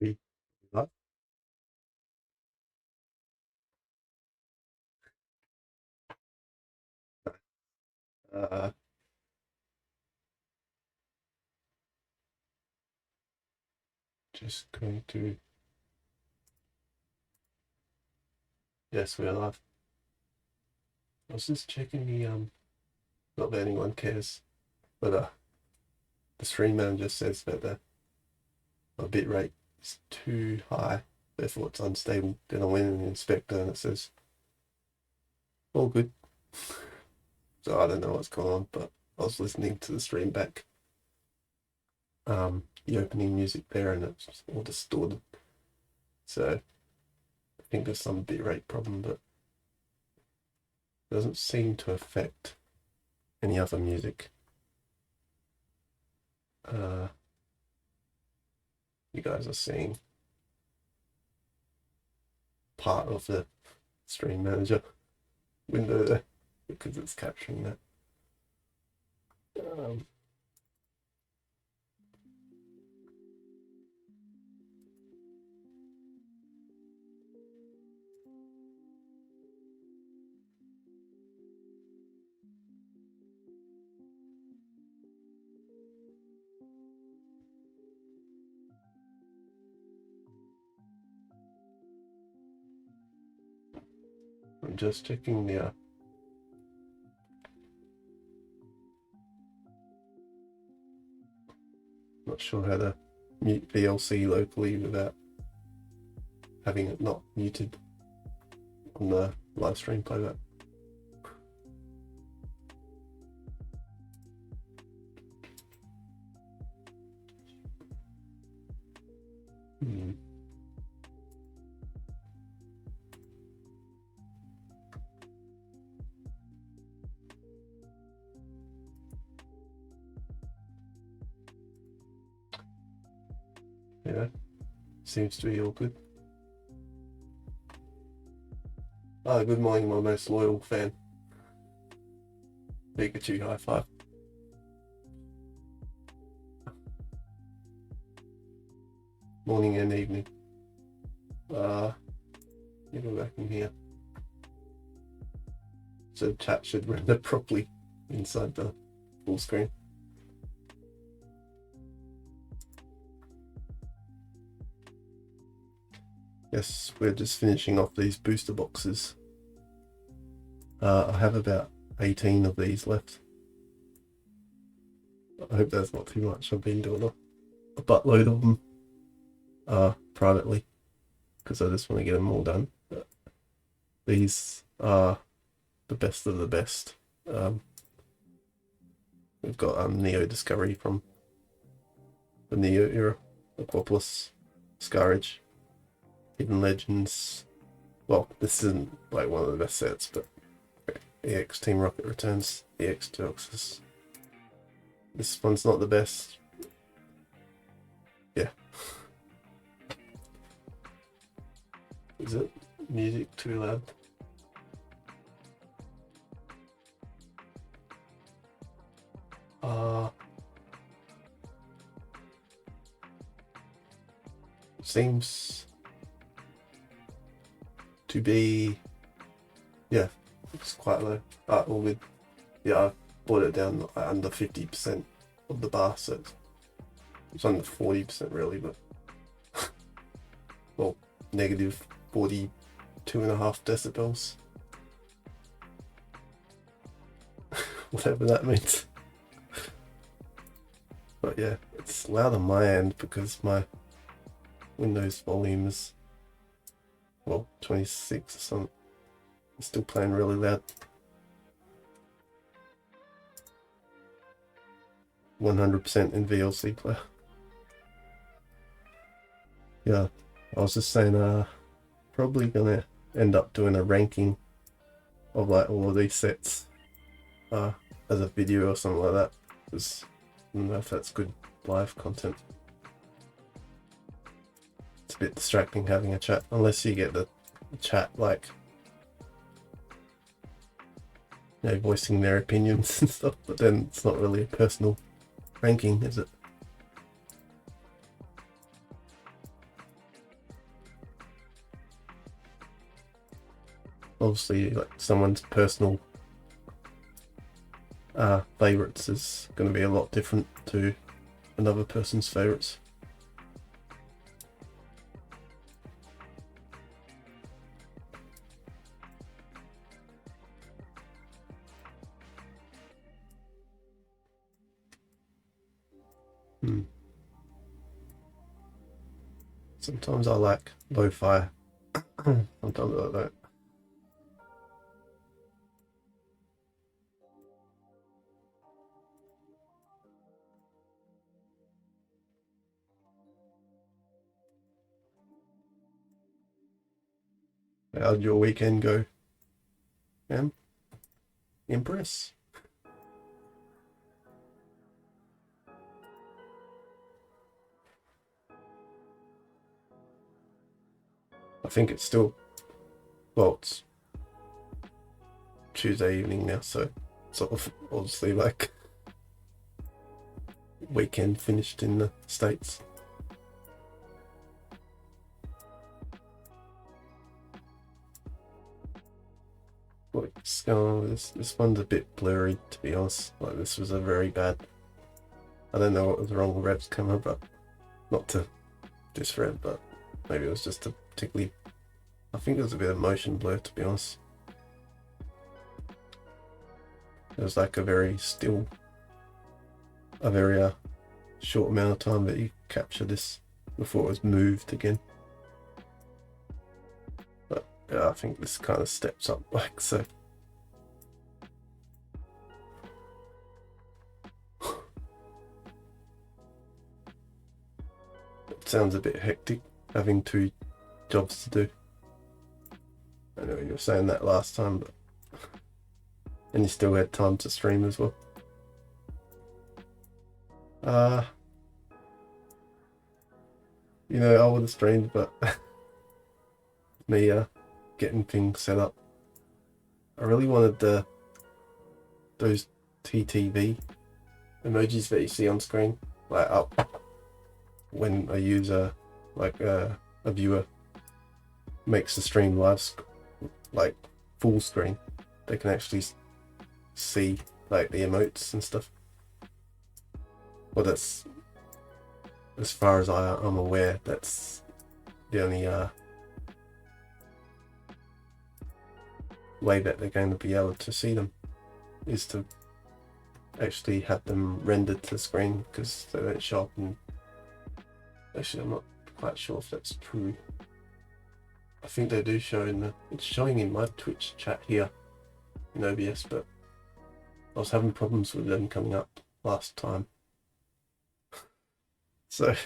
We like, uh, just going to, yes, we're live. I was just checking the, not that anyone cares, but the stream manager says that the bit rate is too high, therefore it's unstable. Then I went in and inspected and it says, all good. So I don't know what's going on, but I was listening to the stream back, the opening music there, and it's all distorted. So I think there's some bitrate problem, but it doesn't seem to affect any other music. You guys are seeing part of the stream manager window there because it's capturing that. I'm just checking the not sure how to mute VLC locally without having it not muted on the live stream playback. Yeah, seems to be all good. Good morning, my most loyal fan. Pikachu, high five. Morning and evening. You go back in here. So chat should render properly inside the full screen. Yes, we're just finishing off these booster boxes. I have about 18 of these left. I hope that's not too much. I've been doing a buttload of them privately because I just want to get them all done. But these are the best of the best. We've got Neo Discovery from the Neo era, Aquapolis, Scarage, Hidden Legends. Well, this isn't like one of the best sets, but EX Team Rocket Returns, EX Deoxys. This one's not the best. Yeah. Is it music too loud? Seems to be, yeah, it's quite low. All good. Yeah, I brought it down under 50% of the bar, so it's under 40% really, but well, negative 42.5 decibels. Whatever that means. But yeah, it's loud on my end because my Windows volume is, well, 26 or something. It's still playing really loud. 100% in VLC player. Yeah, I was just saying, probably gonna end up doing a ranking of like all of these sets as a video or something like that, because I don't know if that's good live content. It's a bit distracting having a chat, unless you get the chat like, you know, voicing their opinions and stuff, but then it's not really a personal ranking, is it? obviously like someone's personal favorites is going to be a lot different to another person's favorites. Sometimes I like lo-fi. Sometimes I don't. How'd your weekend go, Empress? I think it's still, well, it's Tuesday evening now, so sort of obviously like weekend finished in the States. What's going on? This one's a bit blurry, to be honest. Like, this was a very bad, I don't know what was wrong with Rev's camera, but not to diss Rev, but maybe it was just a particularly, I think it was a bit of motion blur, to be honest. It was like a very still, a very short amount of time that you capture this before it was moved again. But yeah, I think this kind of steps up like so. It sounds a bit hectic having 2 jobs to do. I know you were saying that last time, but and you still had time to stream as well. You know, I would have streamed, but me getting things set up. I really wanted those TTV emojis that you see on screen, like up when a user, like a viewer, makes the stream live, like full screen. They can actually see like the emotes and stuff. Well, that's, as far as I'm aware, that's the only way that they're going to be able to see them, is to actually have them rendered to the screen, because they don't show up in... Actually, I'm not quite sure if that's true. I think they do show in the... It's showing in my Twitch chat here in OBS, but I was having problems with them coming up last time. So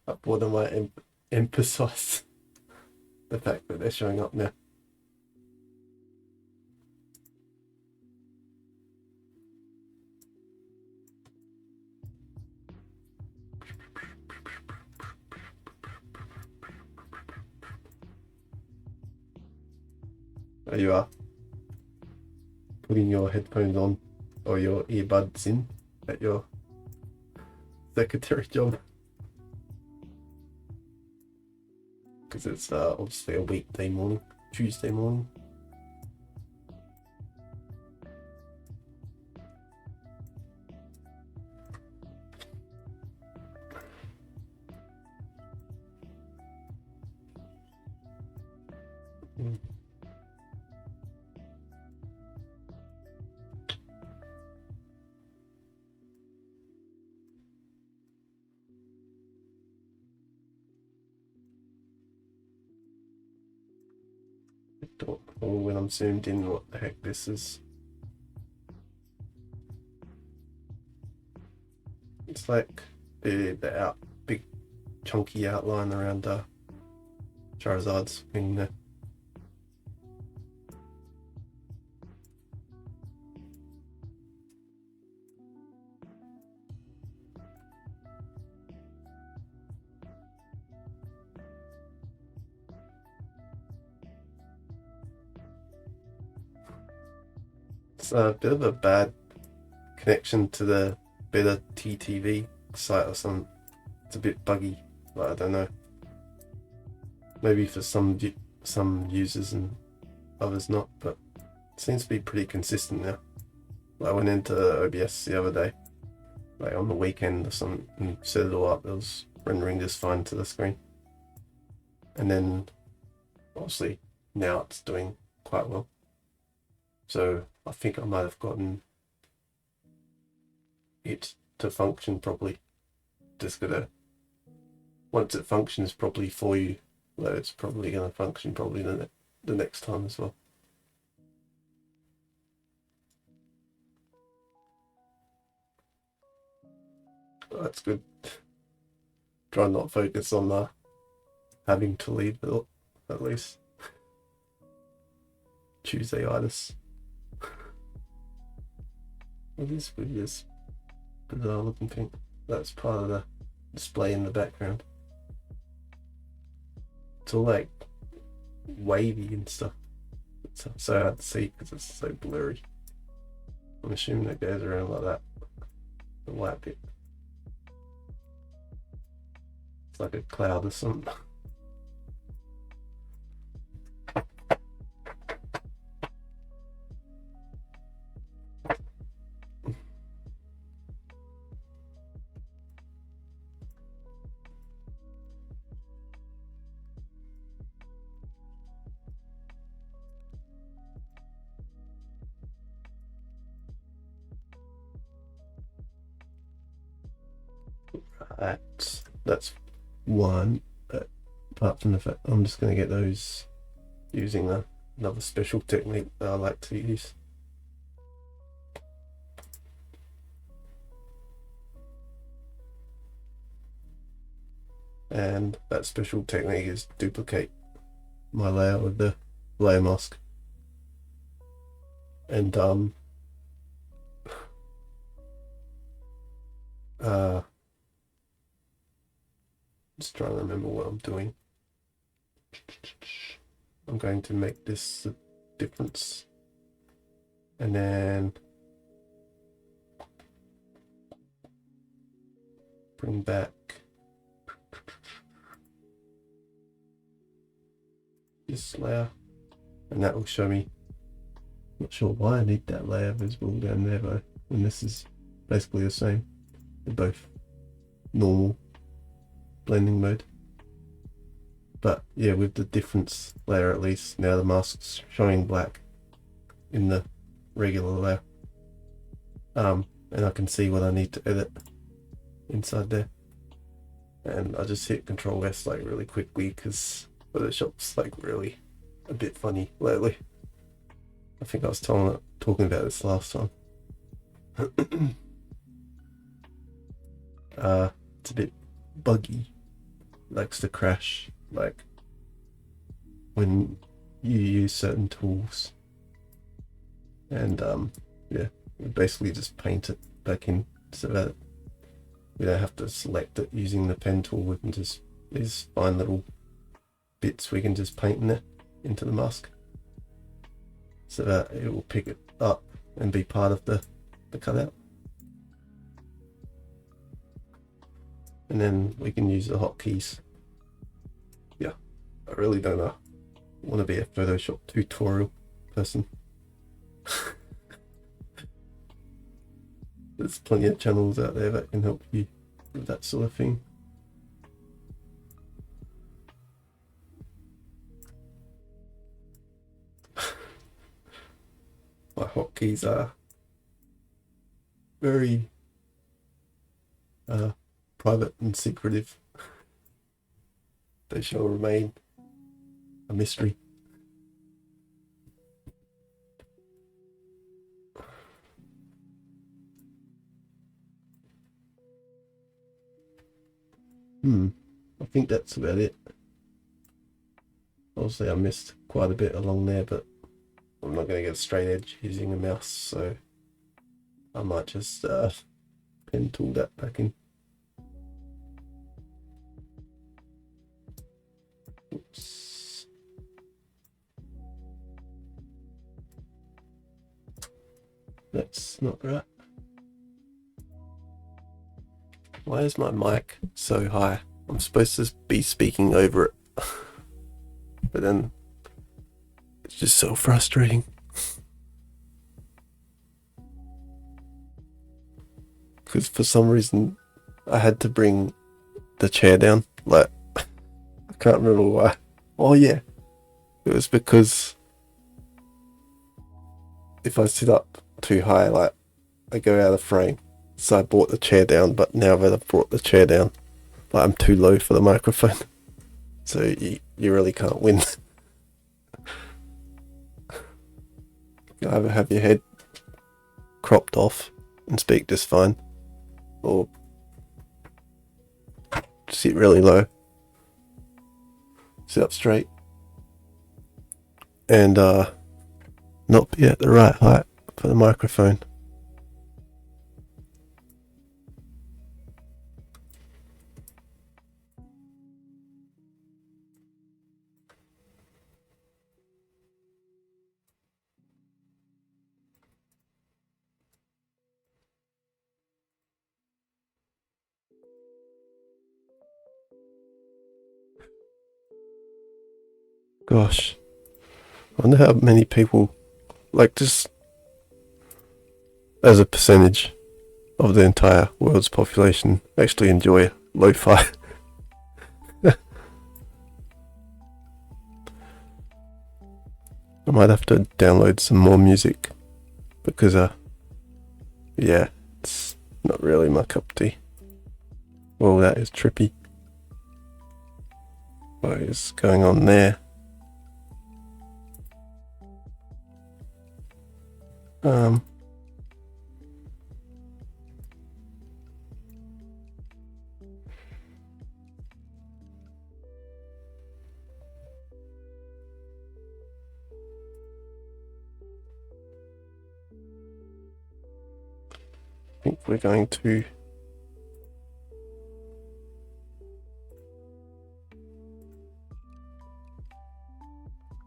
I thought I might emphasize the fact that they're showing up now. There you are, putting your headphones on or your earbuds in at your secretary job, because it's obviously a weekday morning, Tuesday morning. Or when I'm zoomed in, what the heck this is. It's like the big chunky outline around Charizard's wing there. It's a bit of a bad connection to the better TTV site or something. It's a bit buggy, but I don't know. Maybe for some users and others not, but it seems to be pretty consistent now. I went into OBS the other day, like on the weekend or something, and set it all up. It was rendering just fine to the screen. And then, obviously, now it's doing quite well. So I think I might have gotten it to function properly. Just gotta, once it functions properly for you, well, it's probably gonna function probably the next time as well. That's good. Try not focus on having to leave it at least. Tuesday-itis. What is with this bizarre looking thing? That's part of the display in the background. It's all like wavy and stuff. It's so hard to see because it's so blurry. I'm assuming it goes around like that. The white bit. It's like a cloud or something. That's one. Apart from the fact I'm just going to get those using another special technique that I like to use. And that special technique is duplicate my layer with the layer mask. And just trying to remember what I'm doing. I'm going to make this a difference, and then bring back this layer, and that will show me. Not sure why I need that layer visible down there though, when this is basically the same. They're both normal blending mode. But yeah, with the difference layer at least, now the mask's showing black in the regular layer. And I can see what I need to edit inside there. And I just hit Control S like really quickly because Photoshop's like really a bit funny lately. I think I was talking about this last time. It's a bit buggy, likes to crash like when you use certain tools, and yeah, we basically just paint it back in so that we don't have to select it using the pen tool. We can just, these fine little bits we can just paint in there into the mask so that it will pick it up and be part of the cutout. And then we can use the hotkeys. Yeah, I really don't want to be a Photoshop tutorial person. There's plenty of channels out there that can help you with that sort of thing. My hotkeys are very private and secretive. They shall remain a mystery. I think that's about it. Obviously I missed quite a bit along there, but I'm not going to get a straight edge using a mouse, so I might just pen tool that back in. Oops. That's not right. Why is my mic so high? I'm supposed to be speaking over it. But then it It's just so frustrating. Because for some reason I had to bring the chair down. Like, I can't remember why. Oh yeah, it was because if I sit up too high, like, I go out of frame. So I brought the chair down, but now that I've brought the chair down, like, I'm too low for the microphone. So you really can't win. You either have your head cropped off and speak just fine, or sit really low, sit up straight, and not be at the right height for the microphone. Gosh, I wonder how many people, like, just as a percentage of the entire world's population, actually enjoy lo-fi. I might have to download some more music because, yeah, it's not really my cup of tea. Well, that is trippy. What is going on there? I think we're going to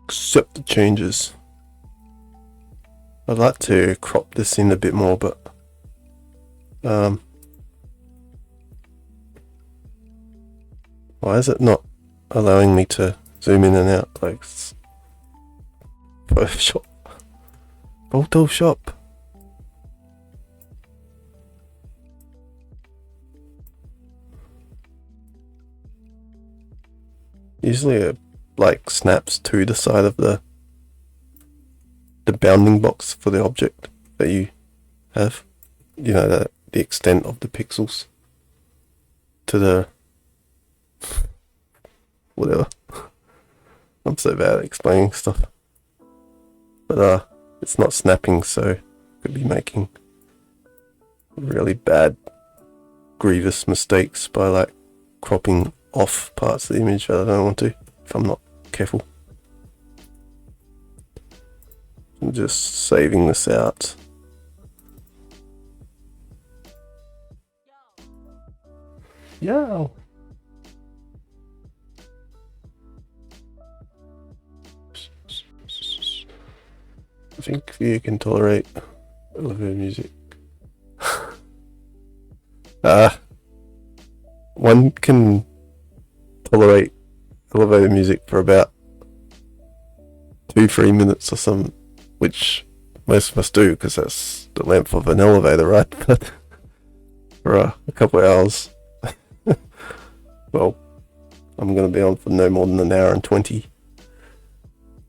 accept the changes. I'd like to crop this in a bit more, but why is it not allowing me to zoom in and out? Like, Photoshop. Photoshop. Usually it like snaps to the side of the bounding box for the object that you have. You know, the extent of the pixels to the whatever. I'm so bad at explaining stuff. But it's not snapping, so could be making really bad, grievous mistakes by like cropping off parts of the image that I don't want to, if I'm not careful. I'm just saving this out. Yo! I think you can tolerate elevator music. One can tolerate elevator music for about 2-3 minutes or something, which most of us do because that's the length of an elevator, right? For a couple of hours. Well, I'm going to be on for no more than 1 hour and 20.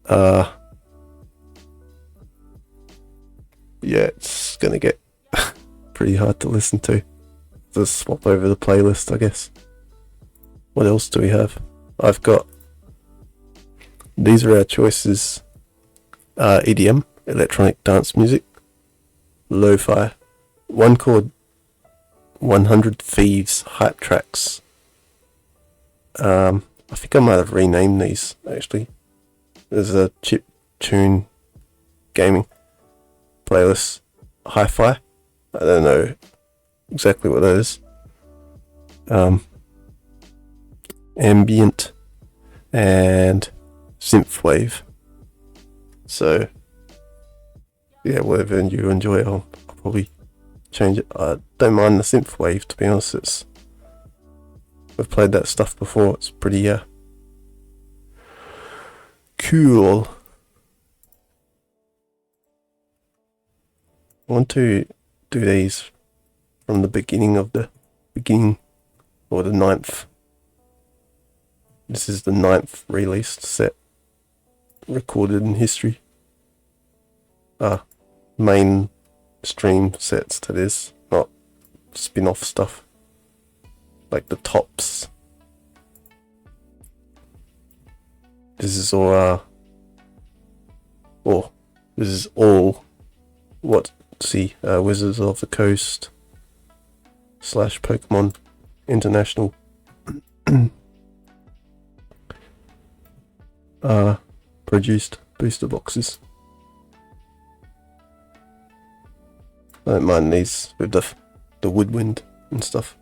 Yeah, it's going to get pretty hard to listen to. Just swap over the playlist, I guess. What else do we have? I've got... These are our choices. EDM, electronic dance music. Lo-fi. One called 100 Thieves Hype Tracks. I think I might have renamed these, actually. There's a chip tune gaming playlist. Hi-fi. I don't know exactly what that is. Ambient and synthwave. So yeah, whatever you enjoy, I'll probably change it. I don't mind the synthwave, to be honest. We've played that stuff before. It's pretty cool. I want to do these from the beginning, or the 9th. This is the 9th released set recorded in history. Mainstream sets, that is, not spin-off stuff like the tops. This is all this is all Wizards of the Coast / Pokémon International produced booster boxes. I don't mind these with the woodwind and stuff.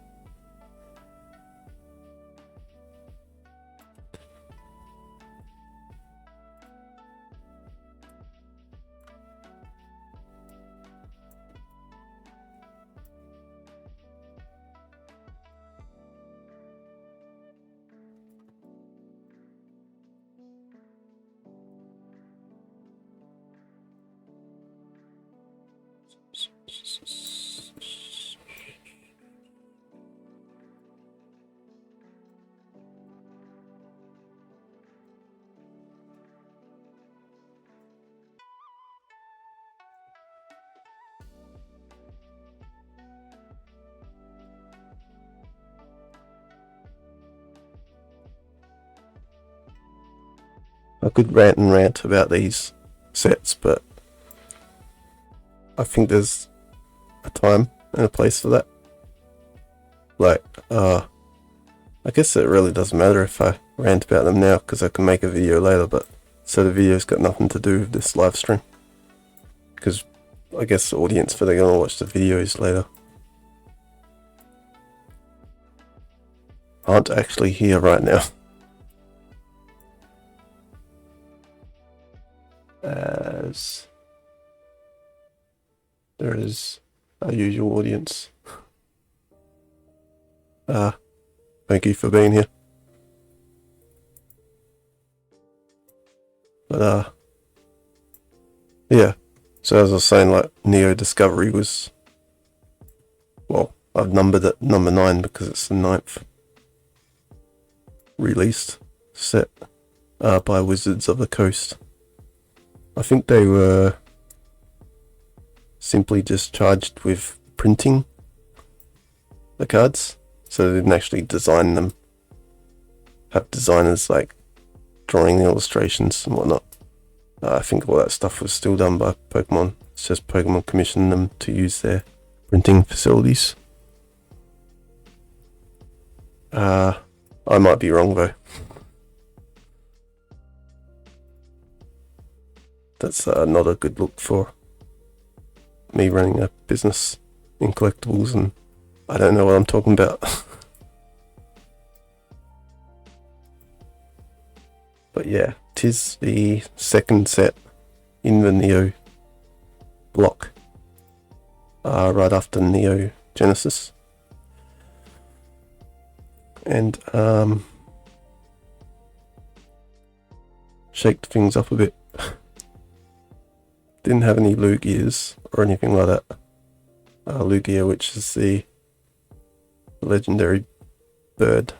I could rant about these sets, but I think there's a time and a place for that. Like, I guess it really doesn't matter if I rant about them now, because I can make a video later, but so the video's got nothing to do with this live stream. Because I guess the audience for they're gonna watch the videos later aren't actually here right now. As there is our usual audience. Thank you for being here. But yeah. So as I was saying, like, Neo Discovery was, well, I've numbered it number 9 because it's the 9th released set by Wizards of the Coast. I think they were simply just charged with printing the cards, so they didn't actually design them, have designers like drawing the illustrations and whatnot. I think all that stuff was still done by Pokemon. It's just Pokemon commissioned them to use their printing facilities. I might be wrong though. That's not a good look for me running a business in collectibles, and I don't know what I'm talking about. But yeah, 'tis the second set in the Neo block, right after Neo Genesis. And shaked things up a bit. Didn't have any Lugias or anything like that. Lugia, which is the legendary bird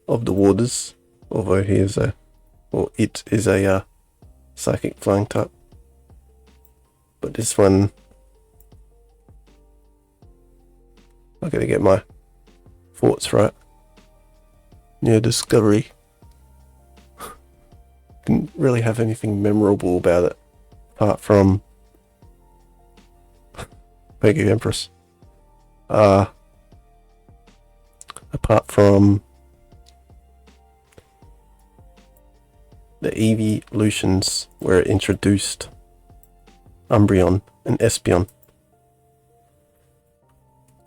of the waters, although it is a psychic flying type. But this one, I gotta get my thoughts right. Neo Discovery didn't really have anything memorable about it, apart from thank you, Empress. Apart from the evolutions where it introduced Umbreon and Espeon,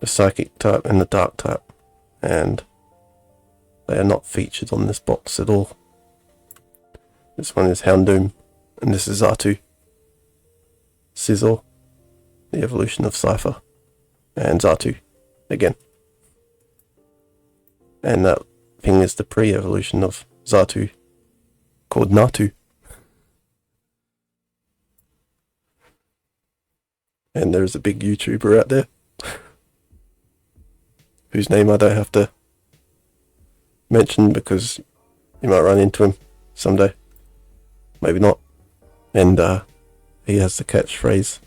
the psychic type and the dark type, and they are not featured on this box at all. This one is Houndoom, and this is R2. Sizzle, the evolution of Cypher, and Zatu again. And that thing is the pre-evolution of Zatu, called Natu. And there's a big YouTuber out there whose name I don't have to mention because you might run into him someday. Maybe not. And he has the catchphrase,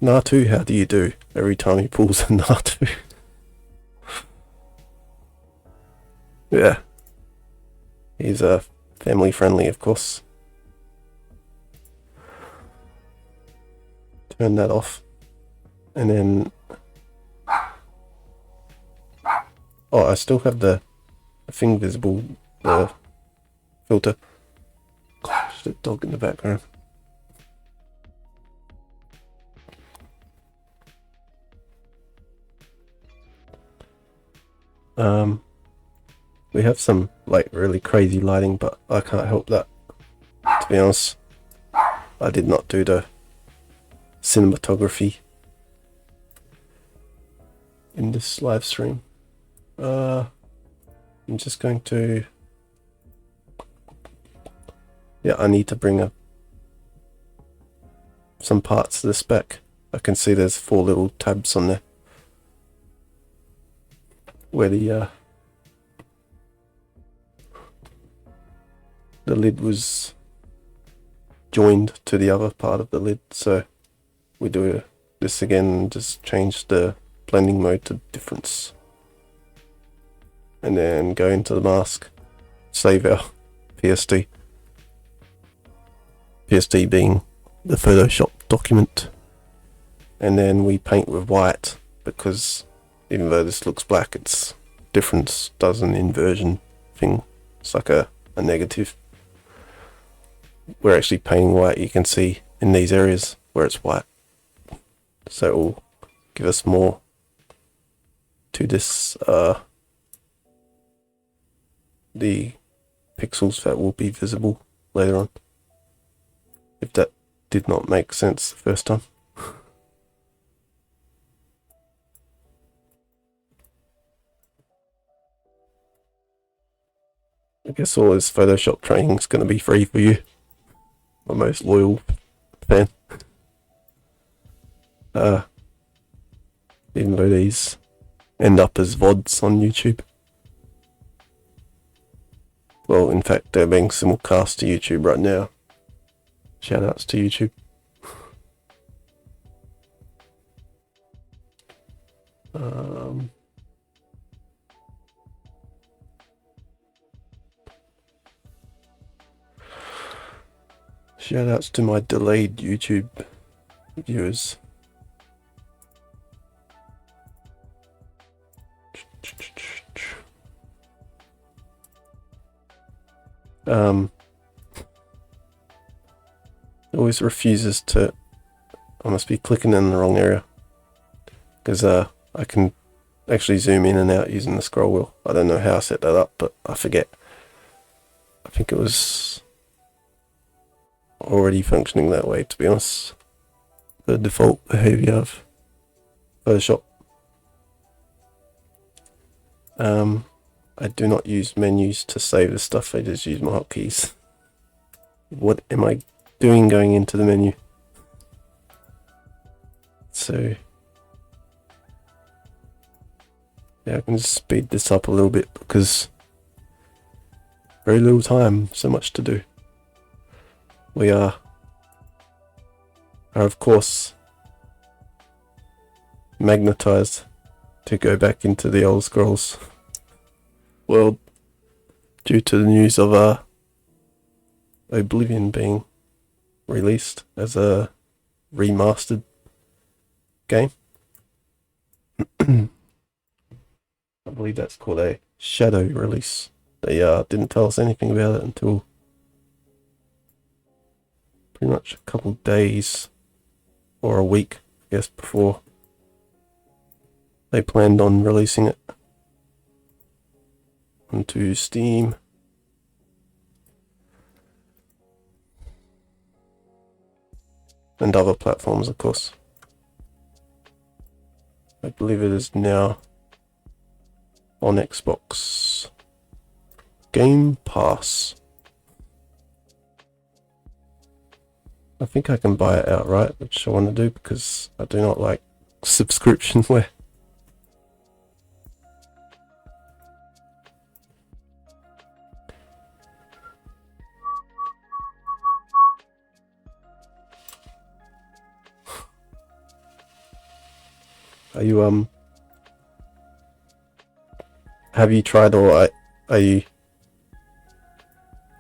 "Natu, how do you do?" every time he pulls a Natu. Yeah. He's family friendly, of course. Turn that off. And then... Oh, I still have the thing visible, the filter. Gosh, the dog in the background. We have some like really crazy lighting, but I can't help that. To be honest, I did not do the cinematography in this live stream. I'm just going to... Yeah, I need to bring up some parts to the spec. I can see there's 4 little tabs on there where the lid was joined to the other part of the lid. So we do this again and just change the blending mode to difference, and then go into the mask, save our PSD being the Photoshop document, and then we paint with white because even though this looks black, it's difference does an inversion thing. It's like a negative. We're actually painting white, you can see in these areas where it's white, so it will give us more to this the pixels that will be visible later on, if that did not make sense the first time. I guess all this Photoshop training is going to be free for you, my most loyal fan. Even though these end up as VODs on YouTube. Well, in fact, they're being simulcast to YouTube right now. Shoutouts to YouTube. Shoutouts to my delayed YouTube viewers. It always refuses to... I must be clicking in the wrong area, because I can actually zoom in and out using the scroll wheel. I don't know how I set that up, but I forget. I think it was already functioning that way, to be honest. The default behavior of Photoshop. I do not use menus to save the stuff, I just use my hotkeys. What am I doing going into the menu? So yeah, I can just speed this up a little bit because very little time, so much to do. We are of course magnetized to go back into the old scrolls world due to the news of Oblivion being released as a remastered game. I believe that's called a shadow release. They didn't tell us anything about it until pretty much a couple days or a week, I guess, before they planned on releasing it onto Steam. And other platforms, of course. I believe it is now on Xbox Game Pass. I think I can buy it outright, which I want to do because I do not like subscriptionware. Are you have you tried, or are you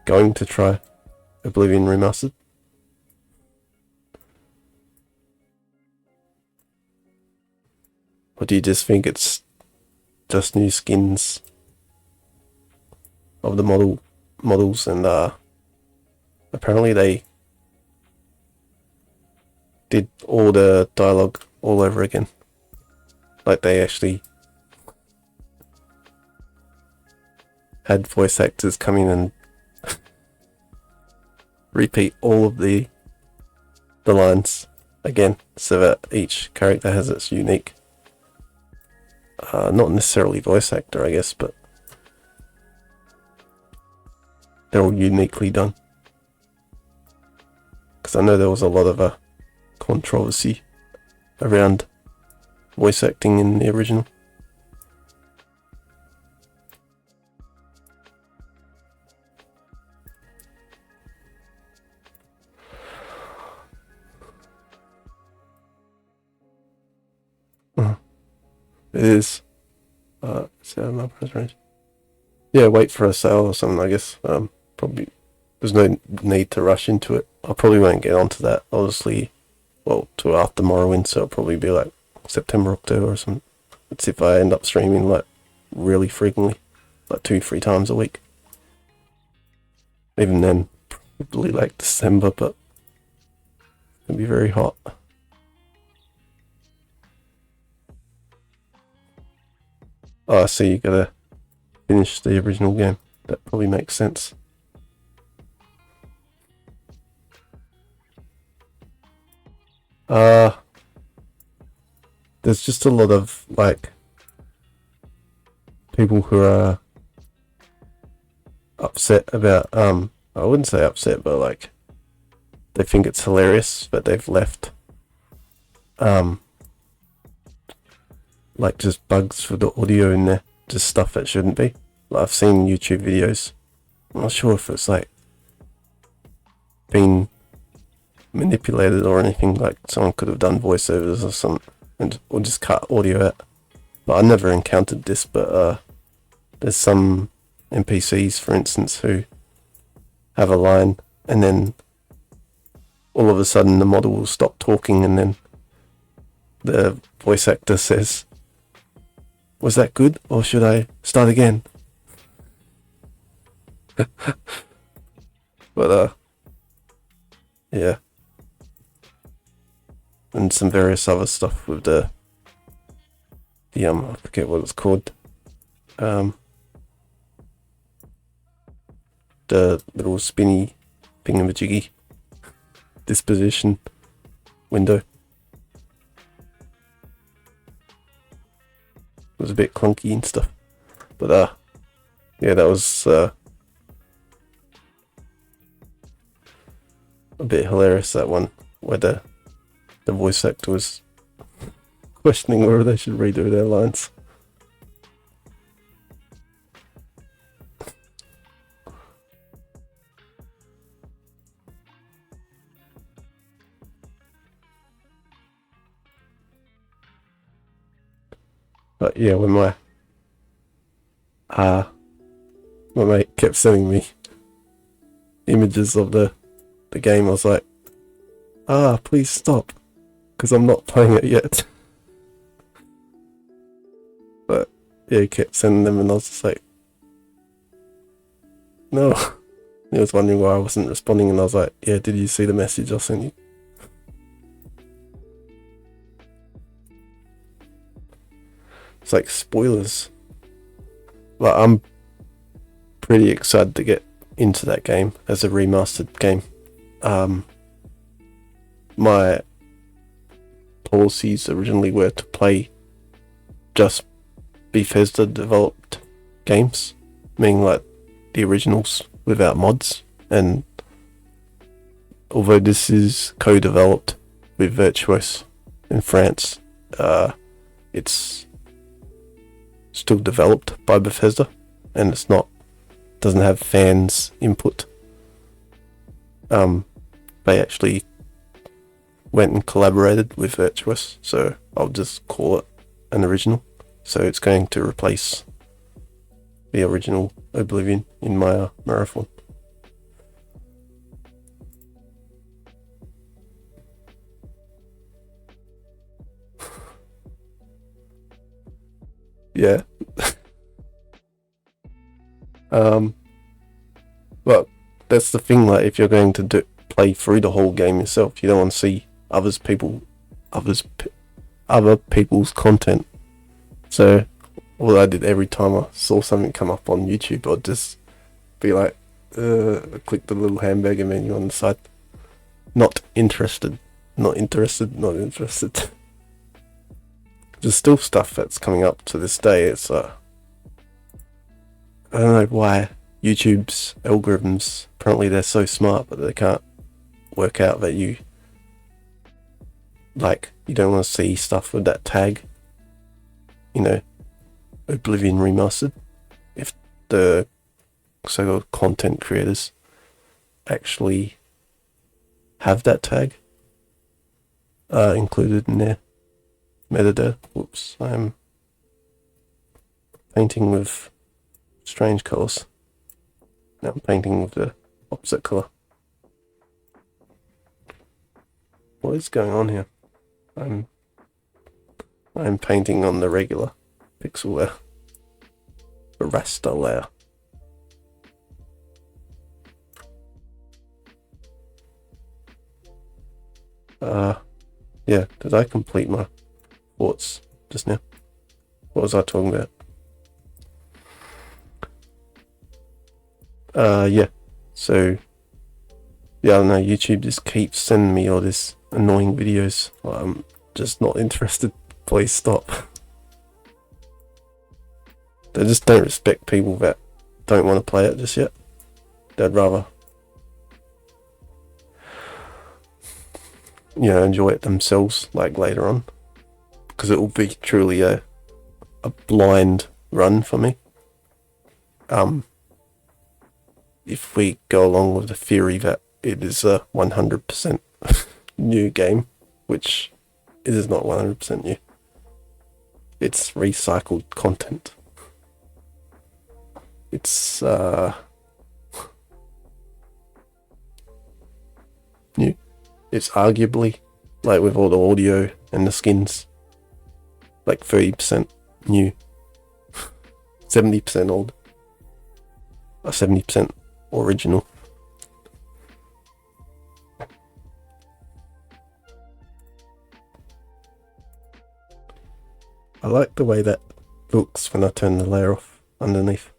going to try Oblivion Remastered? Or do you just think it's just new skins of the models, and apparently they did all the dialogue all over again. Like they actually had voice actors come in and repeat all of the lines again, so that each character has its unique, not necessarily voice actor, I guess, but they're all uniquely done. Because I know there was a lot of controversy around voice acting in the original. It is. It's out of my price range. Yeah, wait for a sale or something, I guess. Probably there's no need to rush into it. I probably won't get onto that, obviously, well, till after Morrowind, so it'll probably be like September, October or something. That's if I end up streaming like really frequently, like 2-3 times a week. Even then, probably like December, but it'll be very hot. Oh, I see, you gotta finish the original game. That probably makes sense. There's just a lot of like people who are upset about I wouldn't say upset, but like they think it's hilarious that they've left like just bugs for the audio in there, just stuff that shouldn't be. Like I've seen YouTube videos. I'm not sure if it's like been manipulated or anything, like someone could have done voiceovers or something or just cut audio out. But I never encountered this, but there's some NPCs, for instance, who have a line and then all of a sudden the model will stop talking and then the voice actor says, "Was that good, or should I start again?" But yeah, and some various other stuff with the I forget what it's called, the little spinny thingamajiggy disposition window. It was a bit clunky and stuff, but yeah, that was a bit hilarious, that one where the voice actor was questioning whether they should redo their lines. But yeah, when my mate kept sending me images of the game, I was like, please stop, because I'm not playing it yet. But yeah, he kept sending them and I was just like, no. He was wondering why I wasn't responding and I was like, yeah, did you see the message I sent you? It's like spoilers. Like, I'm pretty excited to get into that game as a remastered game. My policies originally were to play just Bethesda developed games, meaning like the originals without mods, and although this is co-developed with Virtuos in France, it's still developed by Bethesda, and doesn't have fans input. They actually went and collaborated with Virtuos, so I'll just call it an original. So it's going to replace the original Oblivion in my marathon. Yeah. Well, that's the thing, like, if you're going to play through the whole game yourself, you don't want to see other people's content. So what I did every time I saw something come up on YouTube, I'd just be like, click the little hamburger menu on the side. Not interested. There's still stuff that's coming up to this day. It's I don't know why YouTube's algorithms, apparently they're so smart, but they can't work out that you don't want to see stuff with that tag, Oblivion Remastered. If the so-called content creators actually have that tag included in their metadata. Whoops, I'm painting with strange colors. Now I'm painting with the opposite color. What is going on here? I'm painting on the regular pixel layer, the raster layer. Yeah, did I complete my thoughts just now? What was I talking about? Yeah. So, yeah, I don't know, YouTube just keeps sending me all this annoying videos. I'm just not interested. Please stop. They just don't respect people that don't want to play it just yet. They'd rather, enjoy it themselves, like, later on. Because it will be truly a blind run for me. If we go along with the theory that it is a 100% new game, which it is not 100% new. It's recycled content. It's new. It's arguably, like, with all the audio and the skins, like 30% new, 70% old, or 70% original. I like the way that looks when I turn the layer off underneath,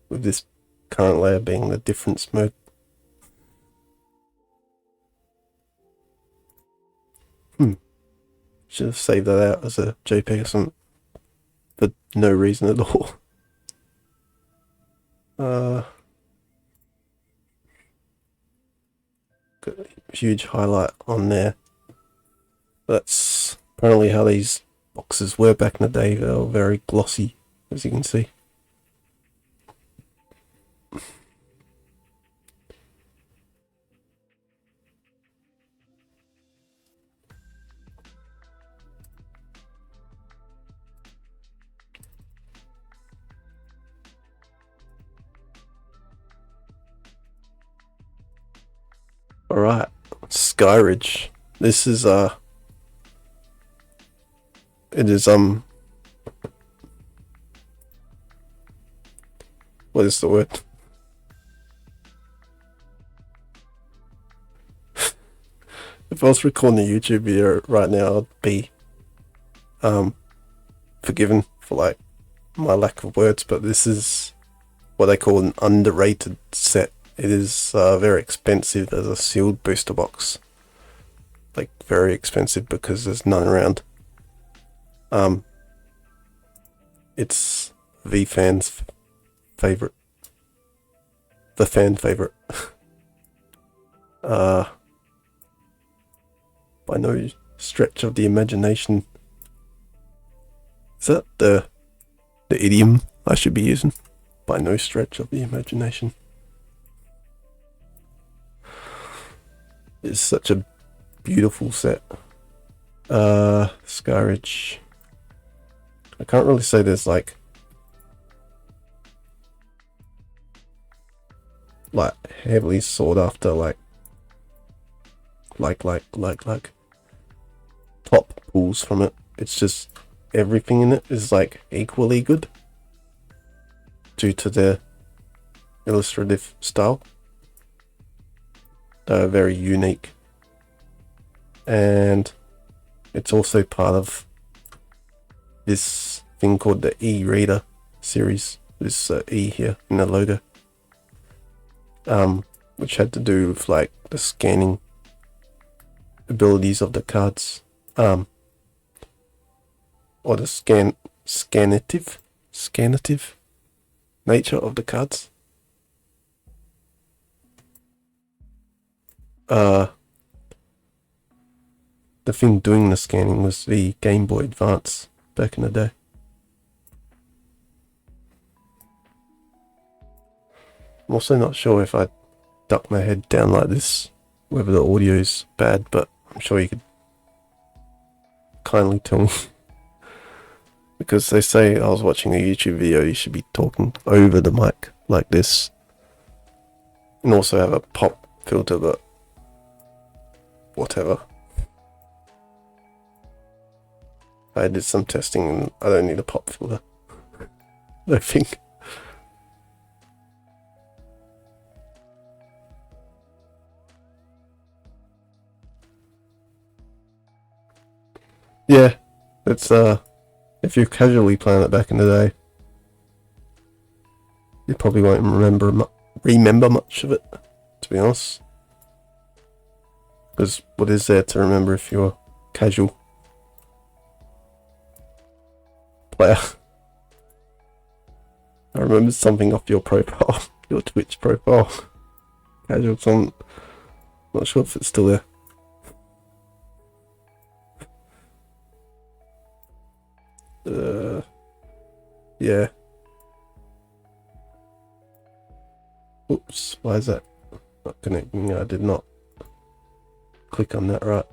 with this current layer being the difference mode. Should have saved that out as a JPEG or something, for no reason at all. Got a huge highlight on there. That's apparently how these boxes were back in the day. They were very glossy, as you can see. Alright, Skyridge. This is it is what is the word? If I was recording a YouTube video right now, I'd be forgiven for, like, my lack of words, but this is what they call an underrated set. It is very expensive as a sealed booster box. Like, very expensive because there's none around. It's the fan's favorite. The fan favorite. by no stretch of the imagination. Is that the idiom I should be using? By no stretch of the imagination. It's such a beautiful set. Scourge. I can't really say there's like heavily sought after like top pulls from it. It's just everything in it is like equally good due to their illustrative style. They're very unique, and it's also part of this thing called the e-reader series. This E here in the logo, which had to do with like the scanning abilities of the cards, or the scannative nature of the cards. The thing doing the scanning was the Game Boy Advance back in the day. I'm also not sure if I duck my head down like this, whether the audio is bad, but I'm sure you could kindly tell me. Because they say I was watching a YouTube video, you should be talking over the mic like this. And also have a pop filter, but whatever. I did some testing and I don't need a pop filter. I think. Yeah, it's if you're casually playing it back in the day, you probably won't remember much of it, to be honest. Because what is there to remember if you're casual player? I remember something off your profile, your Twitch profile. Casual, so I'm not sure if it's still there. Yeah. Oops, why is that not connecting? I did not click on that right.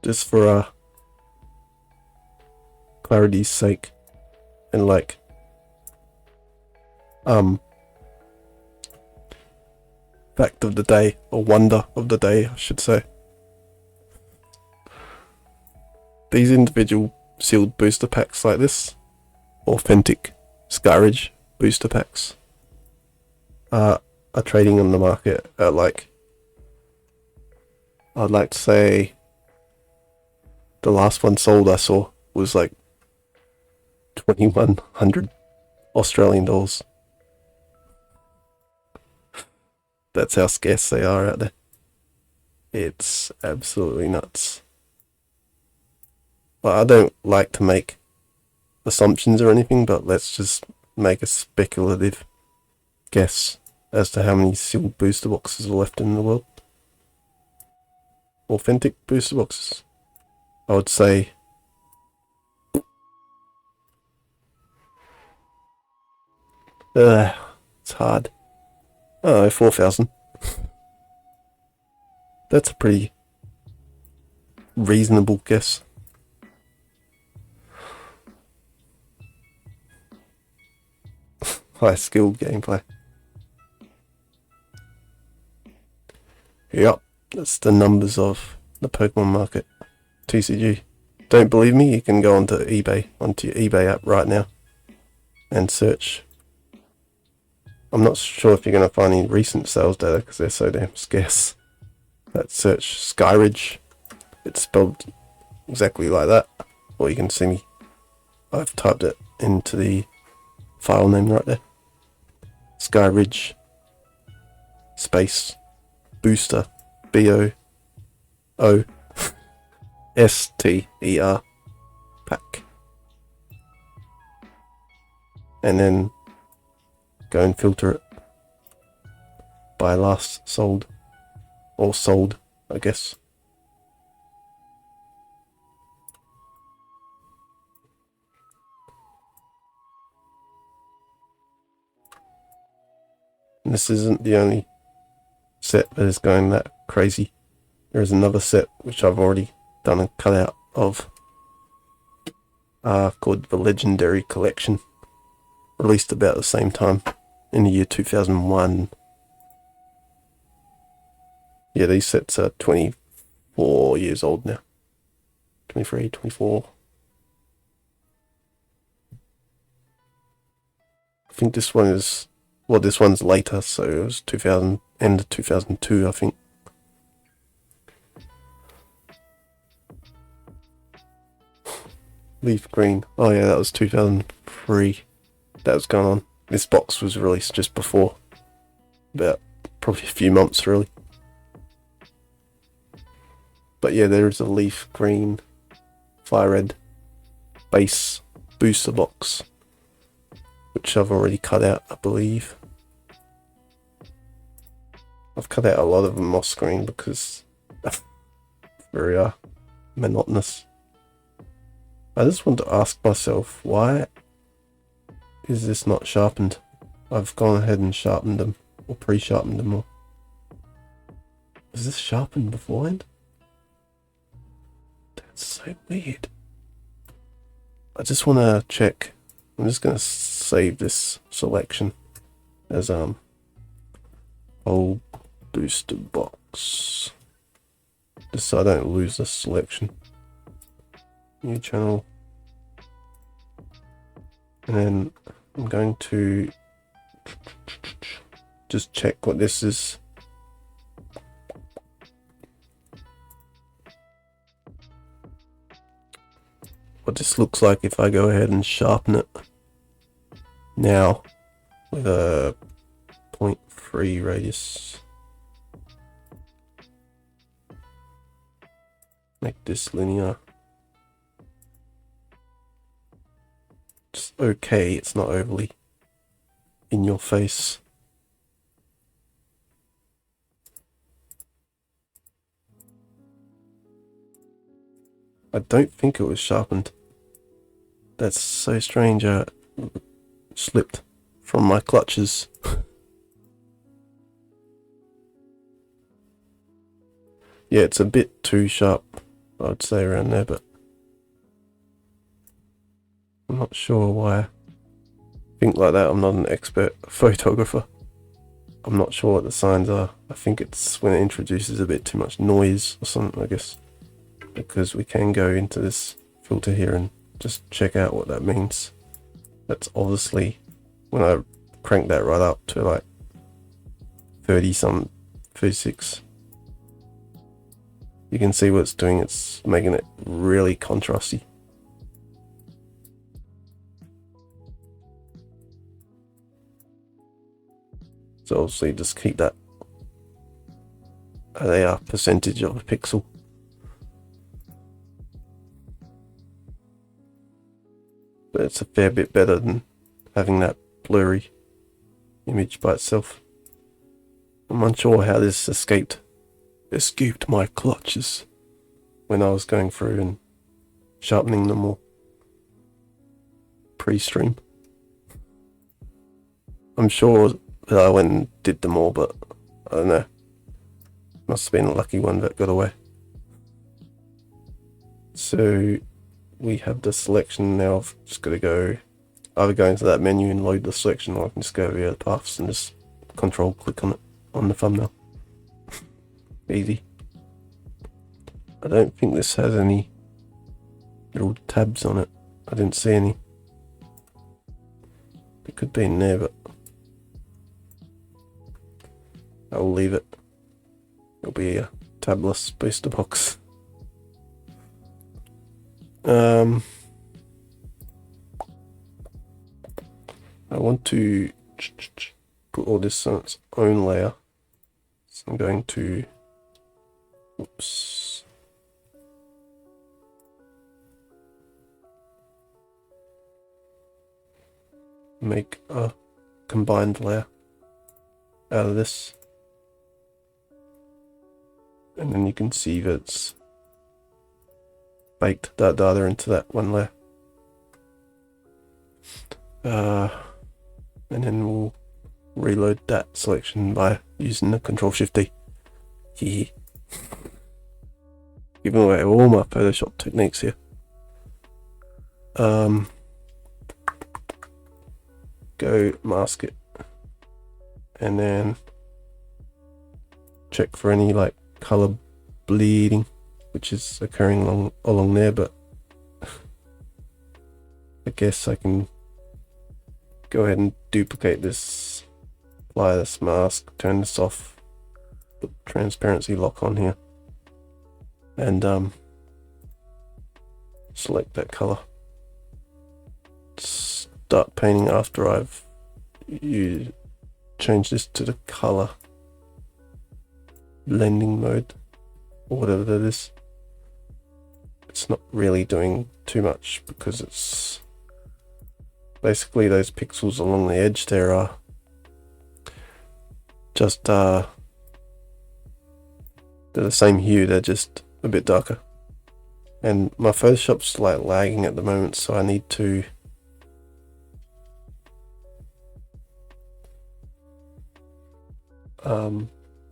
Just for clarity's sake, and like fact of the day, or wonder of the day, I should say. These individual sealed booster packs like this, authentic Scourge booster packs, are trading on the market at like, I'd like to say the last one sold I saw was like 2,100 Australian dollars. That's how scarce they are out there. It's absolutely nuts. Well, I don't like to make assumptions or anything, but let's just make a speculative guess as to how many sealed booster boxes are left in the world. Authentic booster boxes. I would say it's hard. Oh, 4,000. That's a pretty reasonable guess. High skill gameplay. Yep, that's the numbers of the Pokemon market. TCG. Don't believe me? You can go onto eBay, onto your eBay app right now and search. I'm not sure if you're going to find any recent sales data because they're so damn scarce. Let's search Skyridge. It's spelled exactly like that. Or you can see me. I've typed it into the file name right there. Skyridge space Booster, BOOSTER pack. And then go and filter it by last sold, or sold, I guess. And this isn't the only set that is going that crazy. There is another set which I've already done a cutout of, called the Legendary Collection, released about the same time in the year 2001. Yeah, these sets are 24 years old now. 23, 24. I think this one is, well, this one's later, so it was 2000, end of 2002, I think. Leaf green. Oh yeah, that was 2003. That was going on. This box was released just before. About probably a few months, really. But yeah, there is a leaf green, fire red base booster box, which I've already cut out, I believe. I've cut out a lot of them off screen because it's very monotonous. I just want to ask myself, why is this not sharpened? I've gone ahead and sharpened them, or pre-sharpened them all. Is this sharpened beforehand? That's so weird. I just want to check. I'm just going to save this selection as whole booster box, just so I don't lose this selection. New channel, and then I'm going to just check what this is. What this looks like if I go ahead and sharpen it now with a 0.3 radius. Make this linear. It's okay, it's not overly in your face. I don't think it was sharpened. That's so strange. Slipped from my clutches. Yeah, it's a bit too sharp, I'd say, around there, but I'm not sure why I think like that. I'm not an expert photographer. I'm not sure what the signs are. I think it's when it introduces a bit too much noise or something, I guess. Because we can go into this filter here and just check out what that means. That's obviously when I crank that right up to like 36. You can see what it's doing. It's making it really contrasty. So obviously just keep that at a percentage of a pixel. But it's a fair bit better than having that blurry image by itself. I'm unsure how this escaped my clutches when I was going through and sharpening them all pre-stream. I'm sure that I went and did them all, but I don't know. Must have been a lucky one that got away. So we have the selection now. I've just got to go either go into that menu and load the selection, or I can just go over here to paths and just control click on it on the thumbnail. Easy. I don't think this has any little tabs on it. I didn't see any. It could be in there, but I will leave it. It'll be a tabless booster box. I want to put all this on its own layer. I'm going to, oops, make a combined layer out of this, and then you can see that it's baked that data into that one layer. And then we'll reload that selection by using the Control-Shift-D. Yeah. Giving away all my Photoshop techniques here. Go mask it, and then check for any like color bleeding, which is occurring along there, but I guess I can go ahead and duplicate this, apply this mask, turn this off, put transparency lock on here, and select that color. Start painting after I've changed this to the color blending mode, or whatever that is. It's not really doing too much because it's basically those pixels along the edge there are just they're the same hue, they're just a bit darker. And my Photoshop's like lagging at the moment, so I need to I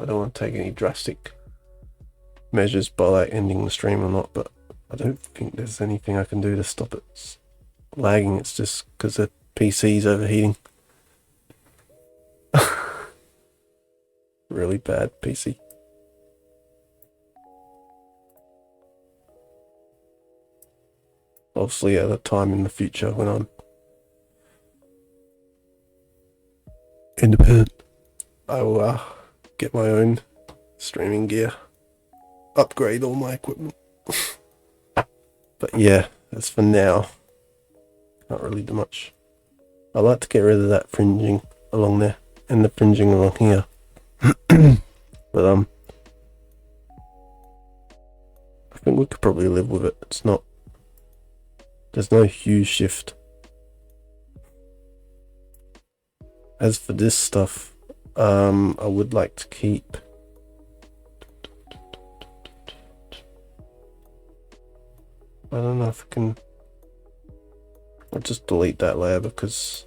don't want to take any drastic measures by like ending the stream or not, but I don't think there's anything I can do to stop it lagging. It's just because the PC's overheating. Really bad PC. Obviously at a time in the future when I'm independent, I will get my own streaming gear, upgrade all my equipment. But yeah, as for now, can't really do much. I like to get rid of that fringing along there and the fringing along here. But I think we could probably live with it. It's not, there's no huge shift. As for this stuff, I would like to keep I don't know if I can. I'll just delete that layer because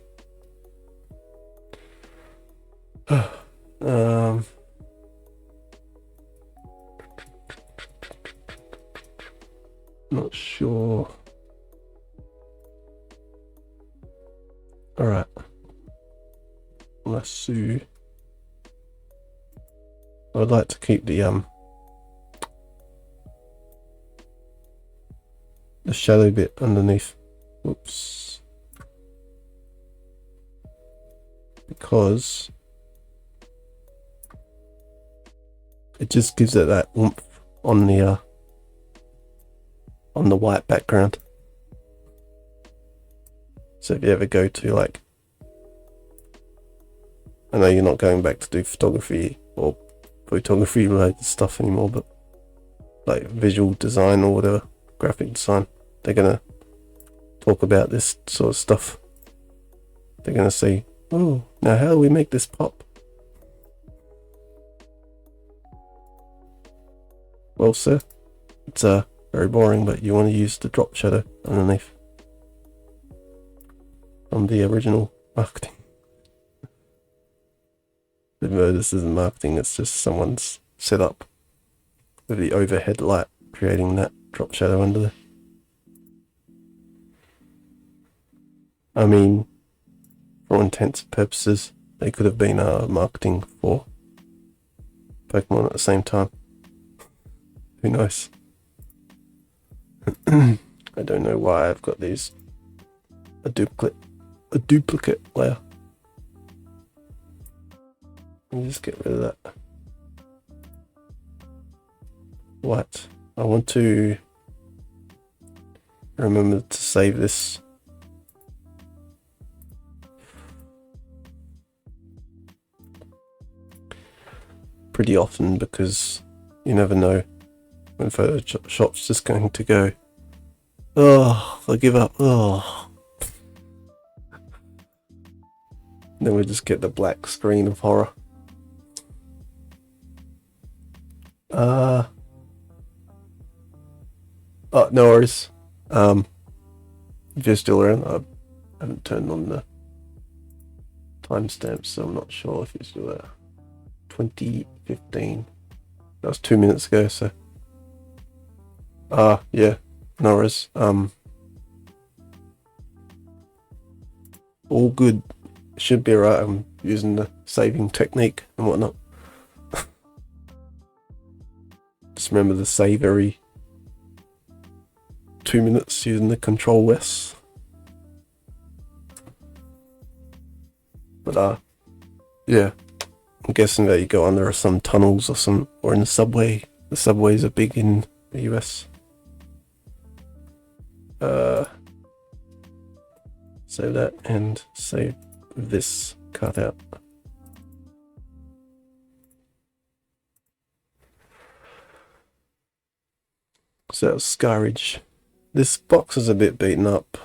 not sure. All right, let's see. I would like to keep the shadow bit underneath. Oops. Because it just gives it that oomph on the white background. So if you ever go to like, I know you're not going back to do photography or photography related stuff anymore, but like visual design or whatever, graphic design, they're gonna talk about this sort of stuff. They're gonna say, oh, now how do we make this pop? Well, sir, it's very boring, but you want to use the drop shadow underneath from the original marketing. No, this isn't marketing, it's just someone's set up with the overhead light creating that drop shadow under there. I mean, for all intents and purposes, they could have been marketing for Pokemon at the same time. Who knows? I don't know why I've got a duplicate layer. Let me just get rid of that. What? I want to remember to save this. pretty often because you never know when Photoshop's just going to go, oh, I give up, oh. Then we just get the black screen of horror. Oh, no worries. If you're still around, I haven't turned on the timestamps, so I'm not sure if you're still there. 2015. That was 2 minutes ago, so. Yeah, no worries. All good. Should be alright. I'm using the saving technique and whatnot. Just remember to save every 2 minutes using the Control S. But yeah, I'm guessing that you go under some tunnels or in the subway. The subways are big in the US. Save that and save this cutout. So that was Skyridge. This box is a bit beaten up.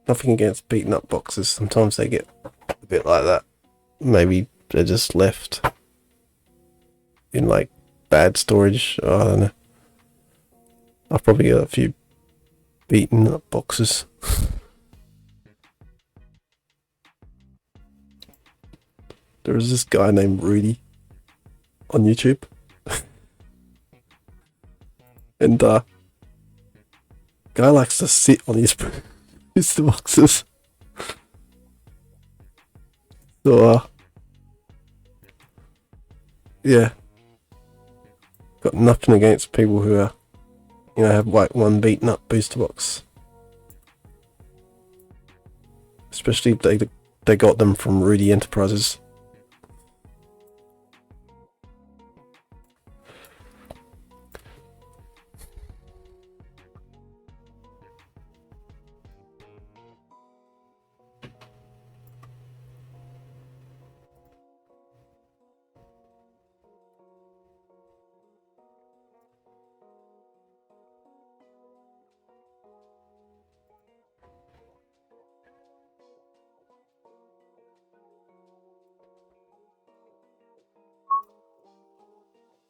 Nothing against beaten up boxes. Sometimes they get a bit like that. Maybe they're just left in like bad storage. I don't know. I've probably got a few beaten up boxes. There was this guy named Rudy on YouTube. And guy likes to sit on his boxes. So yeah. Got nothing against people who are, have like one beaten up booster box. Especially if they got them from Rudy Enterprises.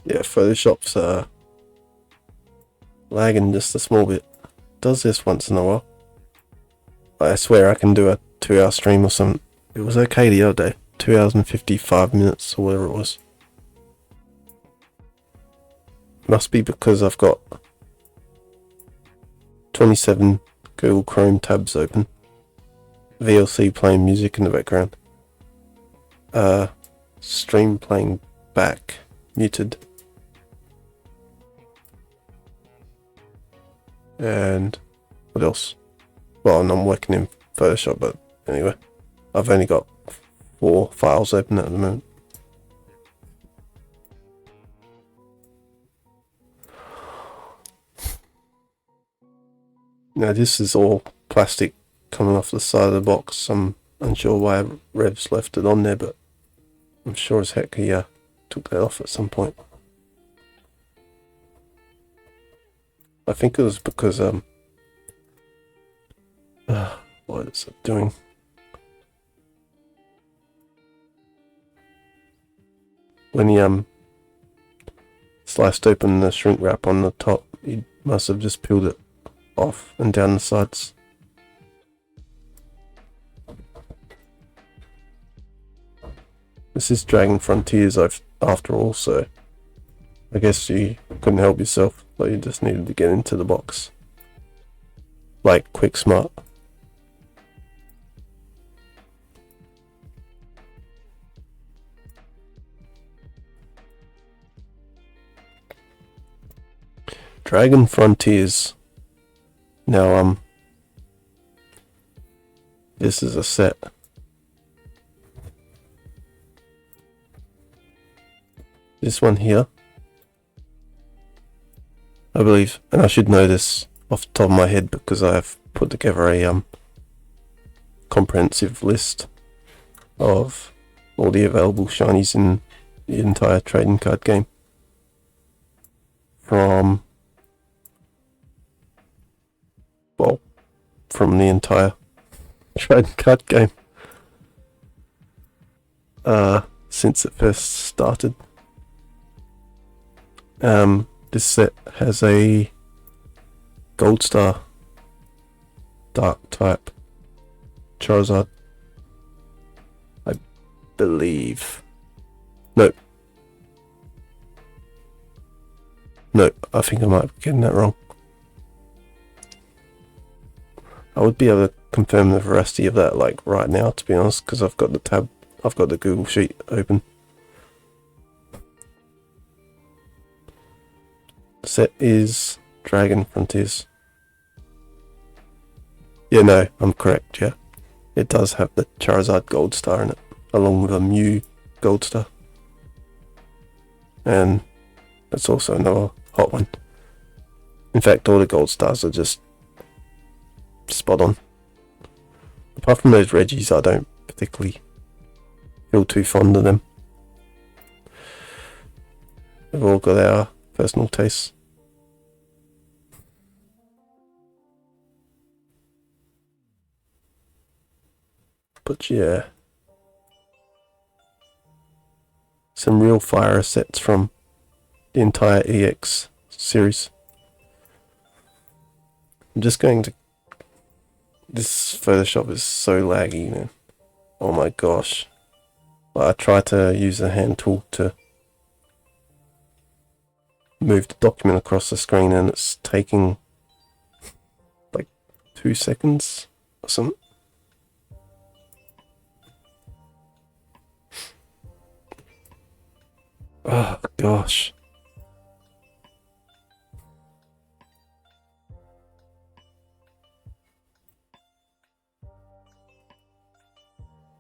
Yeah, Photoshop's lagging just a small bit. Does this once in a while. I swear I can do a 2-hour stream or something. It was okay the other day. 2 hours and 55 minutes or whatever it was. Must be because I've got 27 Google Chrome tabs open. VLC playing music in the background. Stream playing back. Muted. And what else? Well, I'm working in Photoshop, but anyway, I've only got 4 files open at the moment. Now this is all plastic coming off the side of the box. I'm unsure why Rev's left it on there, but I'm sure as heck he took that off at some point. I think it was because what is it doing? When he sliced open the shrink wrap on the top, he must have just peeled it off and down the sides. This is Dragon Frontiers after all, so I guess you couldn't help yourself, but you just needed to get into the box. Like quick smart. Dragon Frontiers. Now, this is a set. This one here, I believe, and I should know this off the top of my head because I have put together a comprehensive list of all the available shinies in the entire trading card game. From the entire trading card game. Since it first started. This set has a Gold Star Dark type Charizard, I believe. Nope, I think I might be getting that wrong. I would be able to confirm the veracity of that like right now, to be honest, because I've got the Google Sheet open. The set is Dragon Frontiers. Yeah, no, I'm correct, yeah. It does have the Charizard Gold Star in it, along with a Mew Gold Star. And that's also another hot one. In fact, all the Gold Stars are just spot on. Apart from those Reggies, I don't particularly feel too fond of them. We've all got our personal tastes. But yeah, some real fire sets from the entire EX series. I'm just going to... This Photoshop is so laggy, man. Oh my gosh. I try to use the hand tool to move the document across the screen and it's taking like 2 seconds or something. Oh gosh.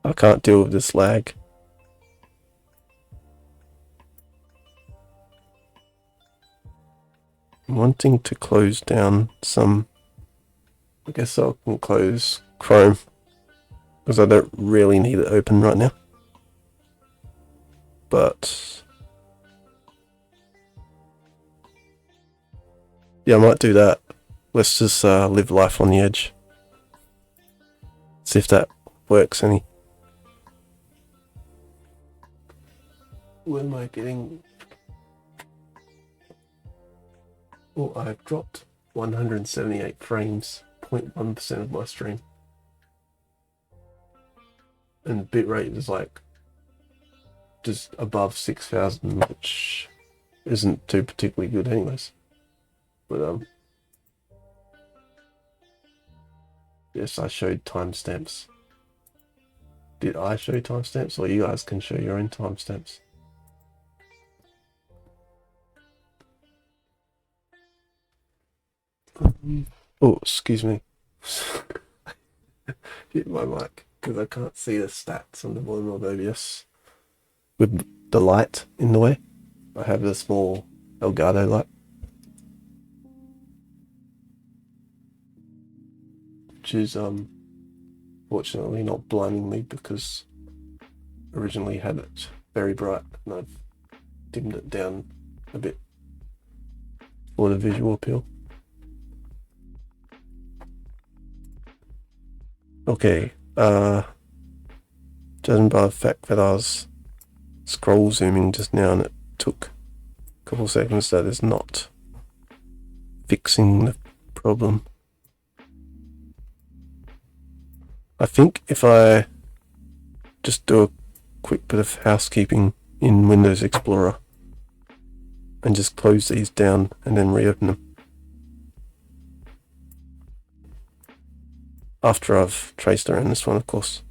I can't deal with this lag. I'm wanting to close down some... I guess I can close Chrome, because I don't really need it open right now. But yeah, I might do that. Let's just live life on the edge. See if that works any. What am I getting? Oh, I've dropped 178 frames, 0.1% of my stream. And bitrate is like just above 6,000, which isn't too particularly good anyways. But yes, I showed timestamps. Did I show timestamps, or you guys can show your own timestamps? Oh, excuse me. Hit my mic because I can't see the stats on the bottom of OBS with the light in the way. I have a small Elgato light, which is fortunately not blinding me, because originally had it very bright and I've dimmed it down a bit for the visual appeal. Okay, judging by the fact that I was scroll zooming just now and it took a couple seconds, that is not fixing the problem. I think if I just do a quick bit of housekeeping in Windows Explorer and just close these down and then reopen them after I've traced around this one, of course,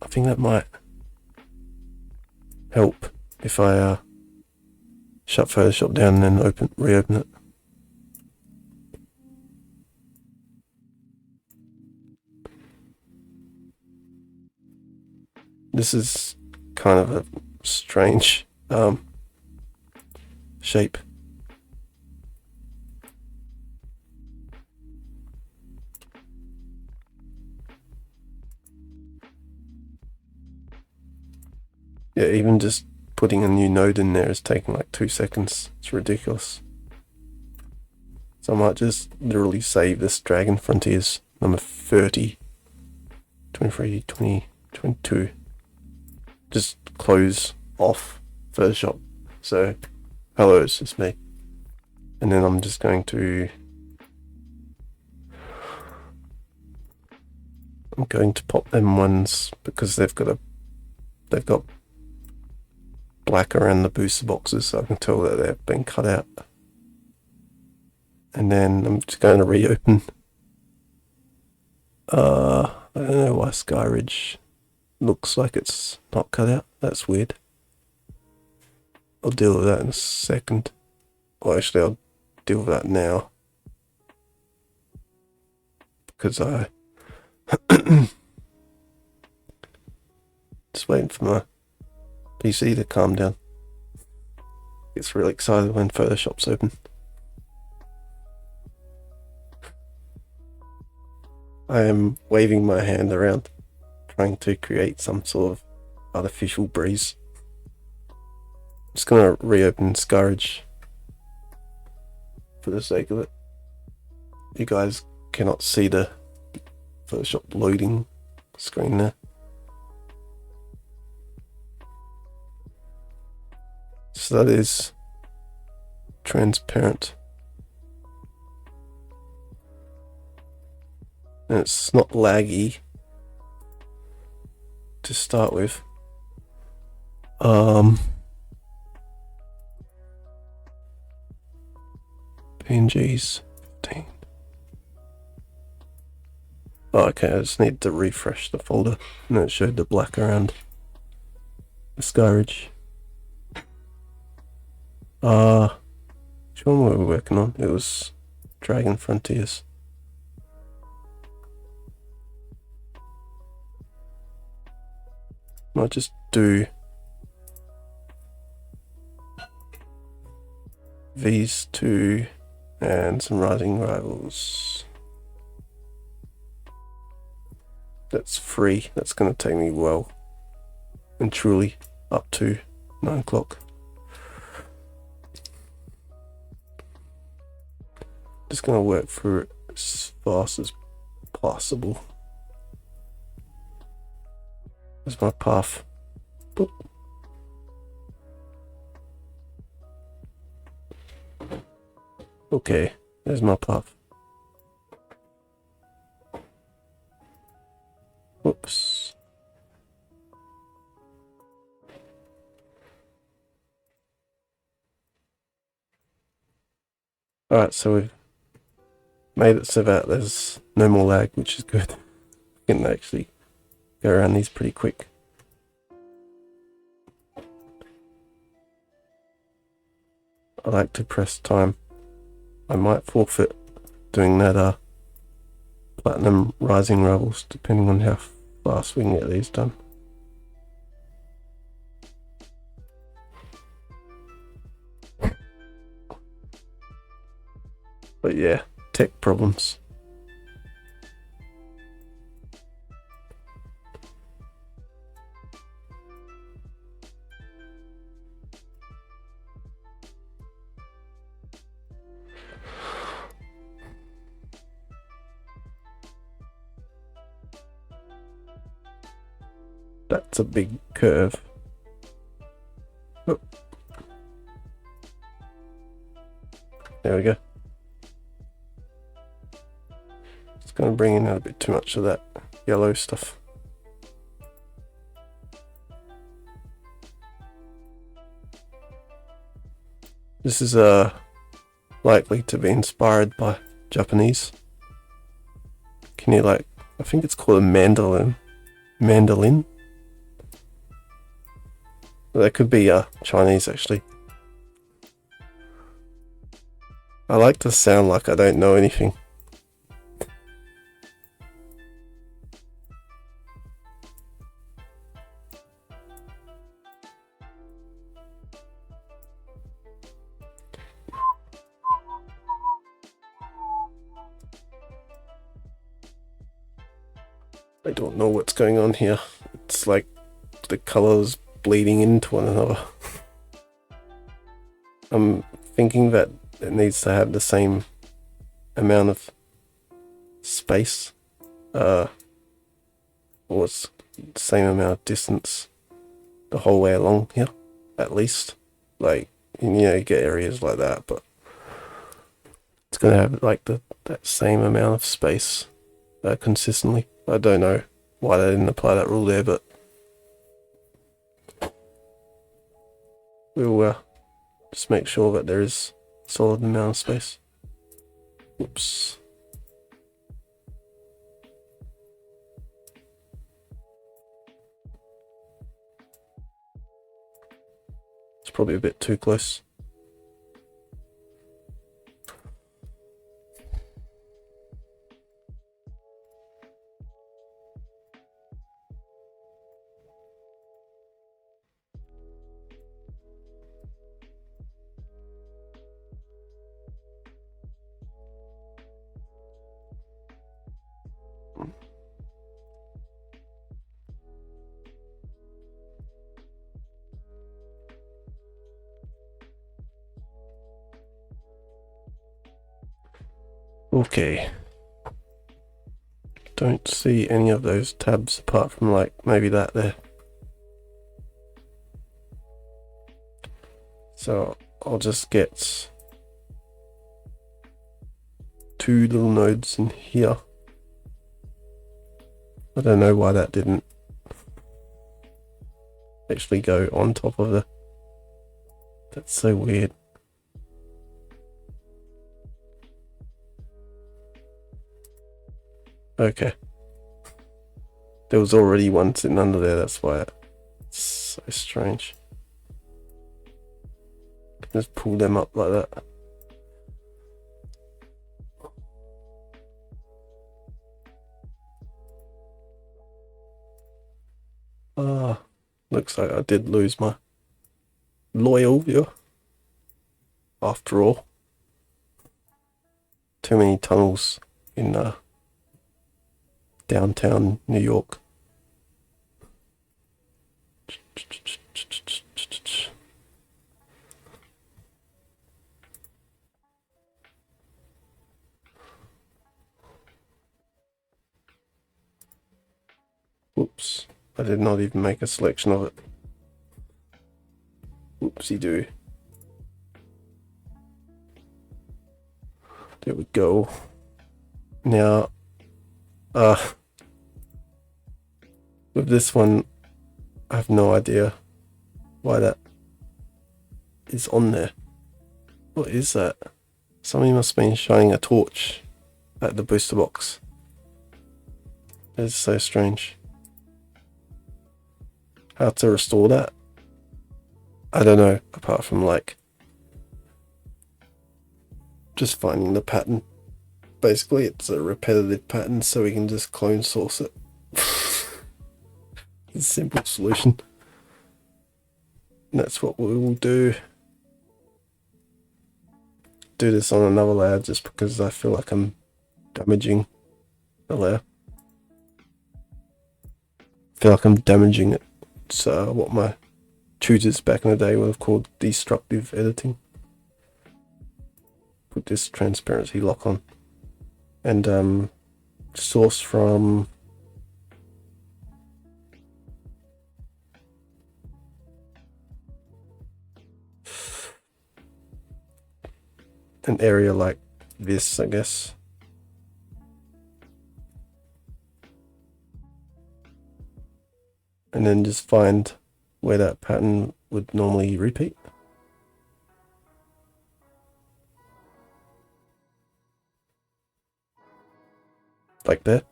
I think that might help if I shut Photoshop down and then reopen it. This is kind of a strange shape. Yeah, even just putting a new node in there is taking like 2 seconds. It's ridiculous. So I might just literally save this Dragon Frontiers number 30, 23, 20, 22. Just close off Photoshop. So, hello, it's just me. And then I'm just going to... I'm going to pop them ones because they've got black around the booster boxes, so I can tell that they've been cut out. And then I'm just going to reopen. I don't know why Skyridge looks like it's not cut out. That's weird. I'll deal with that in a second. Well, actually, I'll deal with that now. Because I... just waiting for my PC to calm down. Gets really excited when Photoshop's open. I am waving my hand around, trying to create some sort of artificial breeze. I'm just gonna reopen Skyridge for the sake of it. You guys cannot see the Photoshop loading screen there. So that is transparent. And it's not laggy to start with. PNGs 15. Oh, okay, I just need to refresh the folder and it showed the black around the Skyridge. Which one were we working on? It was Dragon Frontiers. Might just do these two and some Rising Rivals. That's free. That's going to take me well and truly up to 9 o'clock. Just going to work through it as fast as possible. There's my path. Boop. Okay, there's my path. Whoops. Alright, so we've made it so that there's no more lag, which is good. We can actually go around these pretty quick. I like to press time. I might forfeit doing that platinum rising rivals, depending on how fast we can get these done. But yeah, tech problems. That's a big curve. Oh. There we go. It's going to bring in a bit too much of that yellow stuff. This is likely to be inspired by Japanese. Can you I think it's called a mandolin. Mandolin? That could be Chinese actually. I like to sound like I don't know anything. I don't know what's going on here. It's like the colors bleeding into one another. I'm thinking that it needs to have the same amount of space, or it's the same amount of distance the whole way along here, at least. Like, you get areas like that, but it's gonna have like that same amount of space consistently. I don't know why they didn't apply that rule there, but we'll just make sure that there is a solid amount of space. Oops. It's probably a bit too close. Okay. Don't see any of those tabs apart from like maybe that there. So I'll just get 2 little nodes in here. I don't know why that didn't actually go on top of the... That's so weird. Okay. There was already one sitting under there, that's why it's so strange. Just pull them up like that. Looks like I did lose my loyal viewer. After all. Too many tunnels in downtown New York. Oops, I did not even make a selection of it. Oopsie-doo. There we go. Now, with this one, I have no idea why that is on there. What is that? Somebody must have been shining a torch at the booster box. That is so strange. How to restore that? I don't know, apart from like just finding the pattern. Basically, it's a repetitive pattern, so we can just clone source it. It's a simple solution. And that's what we will do. Do this on another layer just because I feel like I'm damaging the layer. I feel like I'm damaging it. It's what my tutors back in the day would have called destructive editing. Put this transparency lock on. And source from an area like this, I guess. And then just find where that pattern would normally repeat. Like there.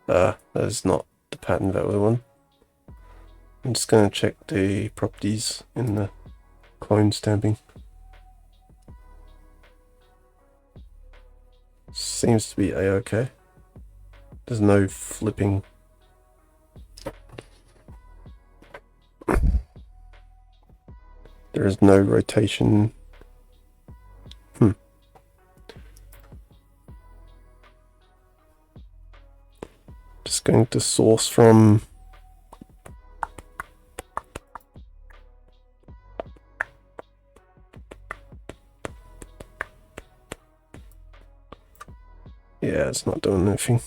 That is not the pattern that we want. I'm just going to check the properties in the clone stamping. Seems to be a-okay. There's no flipping. There is no rotation. Just going to source from Yeah, it's not doing anything.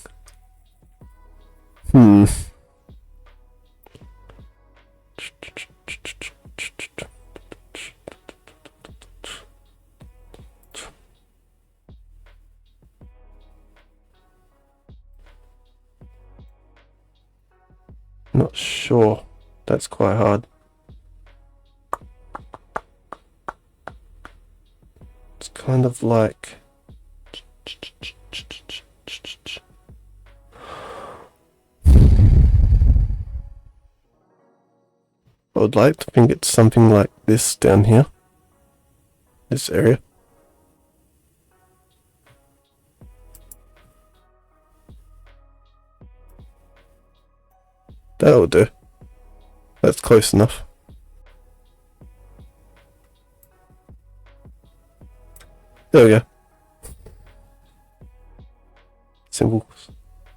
Hmm. Not sure. That's quite hard. It's kind of like... I would like to think it's something like this down here. This area. That'll do. That's close enough. There we go. Simple.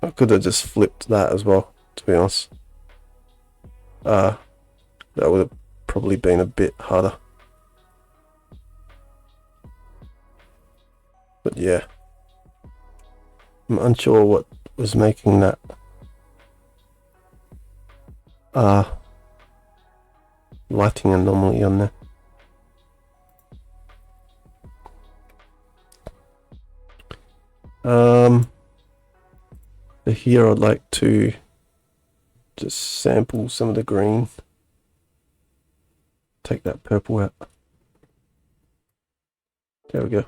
I could have just flipped that as well, to be honest. That would have probably been a bit harder. But yeah. I'm unsure what was making that lighting anomaly on there. For here I'd like to just sample some of the green. Take that purple out. There we go.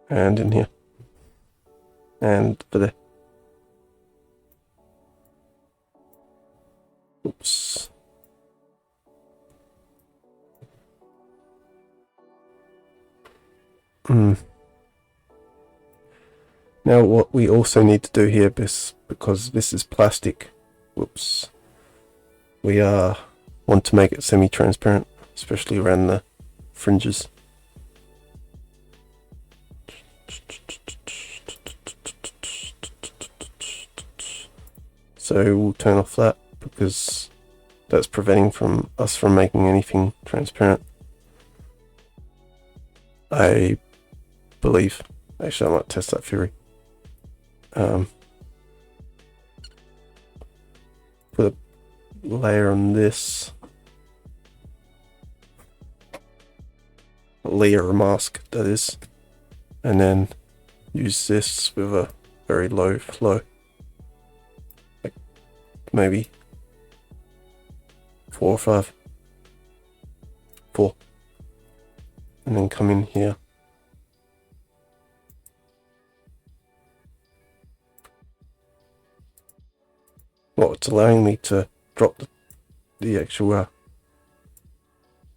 And in here. And for there. Oops. Now what we also need to do here, because this is plastic, whoops, we want to make it semi-transparent, especially around the fringes. So we'll turn off that because that's preventing us from making anything transparent, I believe. Actually, I might test that theory. Put a layer on this. A layer mask, that is. And then use this with a very low flow. Like maybe 4 or 5. 4. And then come in here. Well, it's allowing me to drop the actual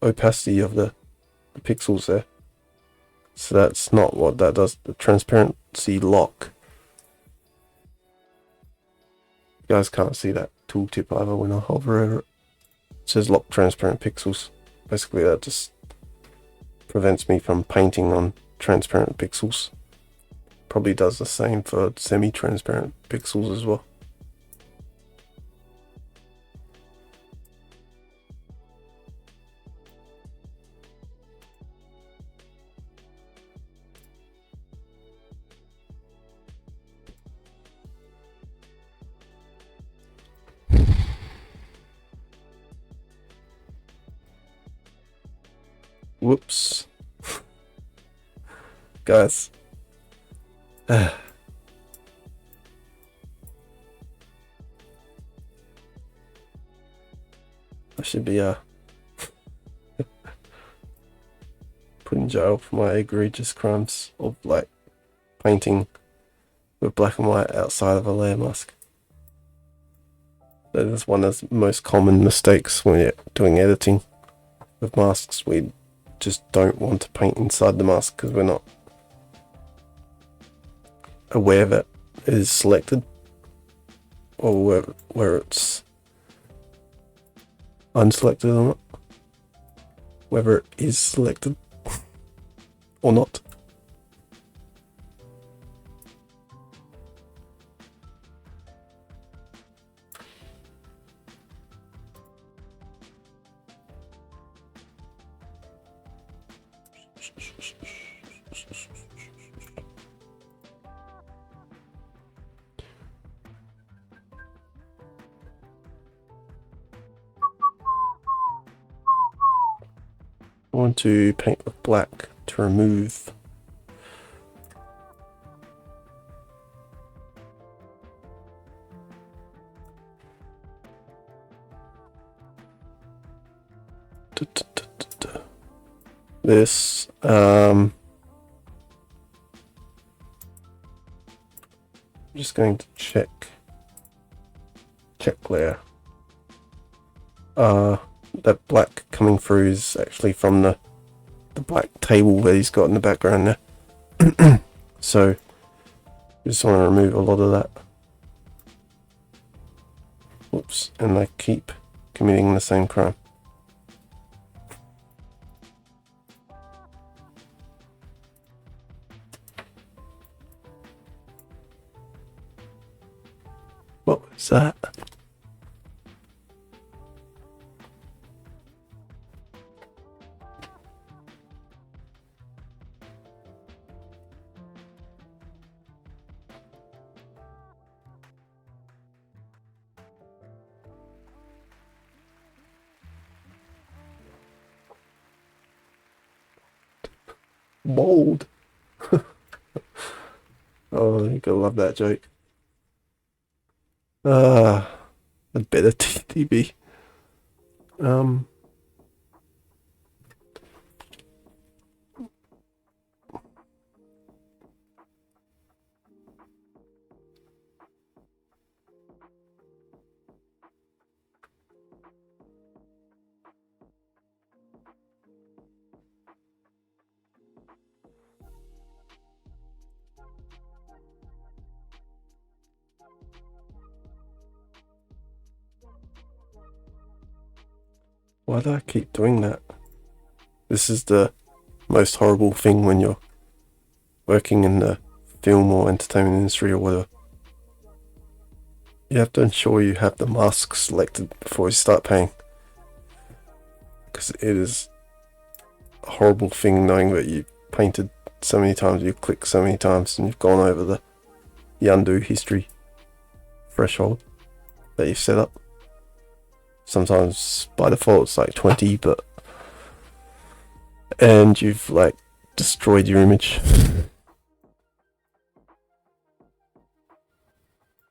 opacity of the pixels there. So that's not what that does. The transparency lock. You guys can't see that tooltip either when I hover over it. It says lock transparent pixels. Basically that just prevents me from painting on transparent pixels. Probably does the same for semi-transparent pixels as well. Whoops. Guys. I should be put in jail for my egregious crimes of like painting with black and white outside of a layer mask. That is one of the most common mistakes when you're doing editing with masks. We just don't want to paint inside the mask because we're not aware that it is selected, or where it's unselected or not, whether it is selected or not. I want to paint with black to remove this. I'm just going to check layer. That black coming through is actually from the black table that he's got in the background there. So I just want to remove a lot of that. Whoops, and I keep committing the same crime. What was that? Bold. Oh, you gotta love that joke. A better TTB. Why do I keep doing that? This is the most horrible thing when you're working in the film or entertainment industry or whatever. You have to ensure you have the mask selected before you start painting. Because it is a horrible thing knowing that you painted so many times, you clicked so many times, and you've gone over the undo history threshold that you've set up. Sometimes by default it's like 20, and you've like destroyed your image.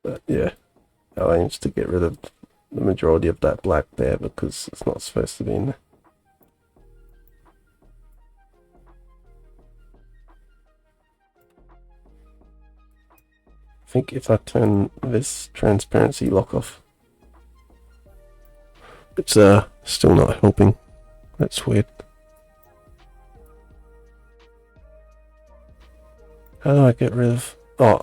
But yeah, I aim to get rid of the majority of that black there because it's not supposed to be in there. I think if I turn this transparency lock off, it's still not helping. That's weird. How do I get rid of... Oh.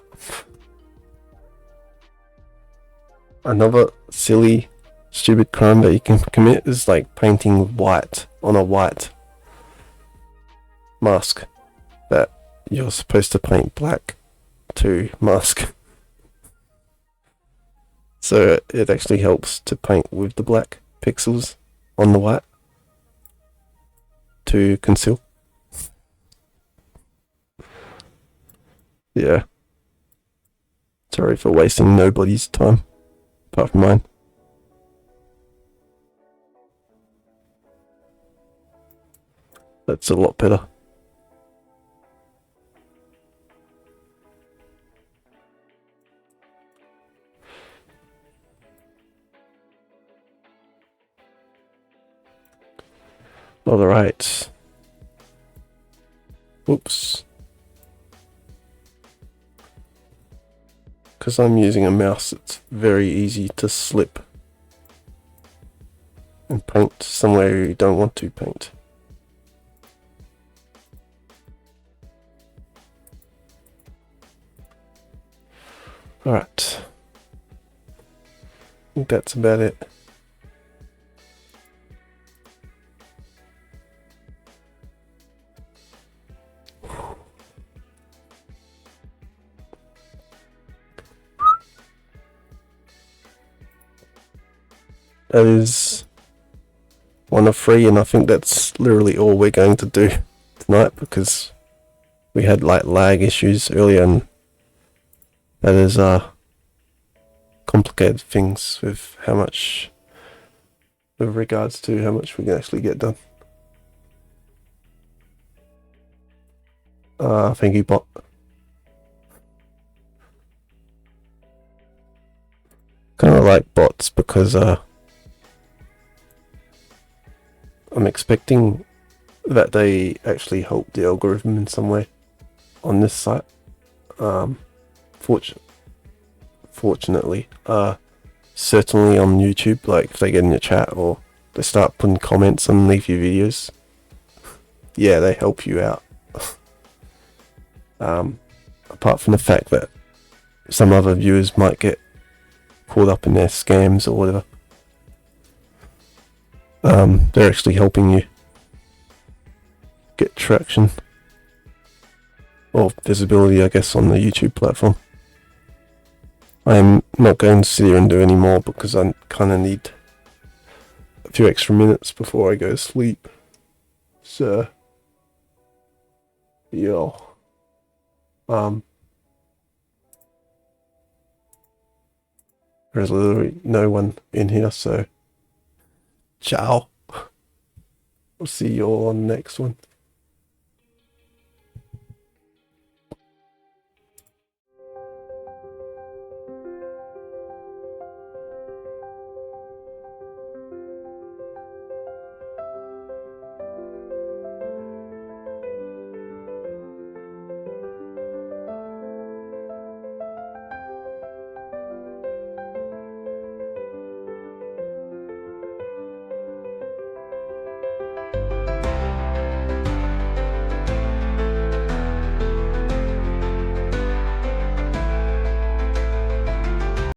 Another silly, stupid crime that you can commit is like painting white on a white mask that you're supposed to paint black to mask. So it actually helps to paint with the black pixels on the white to conceal. Yeah. Sorry for wasting nobody's time, apart from mine. That's a lot better. Alright. Whoops. Because I'm using a mouse, it's very easy to slip and paint somewhere you don't want to paint. Alright. I think that's about it. That is one of three, and I think that's literally all we're going to do tonight because we had like lag issues earlier, and that is complicated things with how much, with regards to how much we can actually get done. Thank you, bot. Kind of like bots because I'm expecting that they actually help the algorithm in some way on this site. Fortunately, certainly on YouTube, like if they get in your chat or they start putting comments underneath your videos, yeah, they help you out. Apart from the fact that some other viewers might get caught up in their scams or whatever, they're actually helping you get traction or visibility, I guess, on the YouTube platform. I'm not going to sit here and do any more because I kind of need a few extra minutes before I go to sleep. So, yeah. There's literally no one in here, so ciao. I'll see you all on the next one.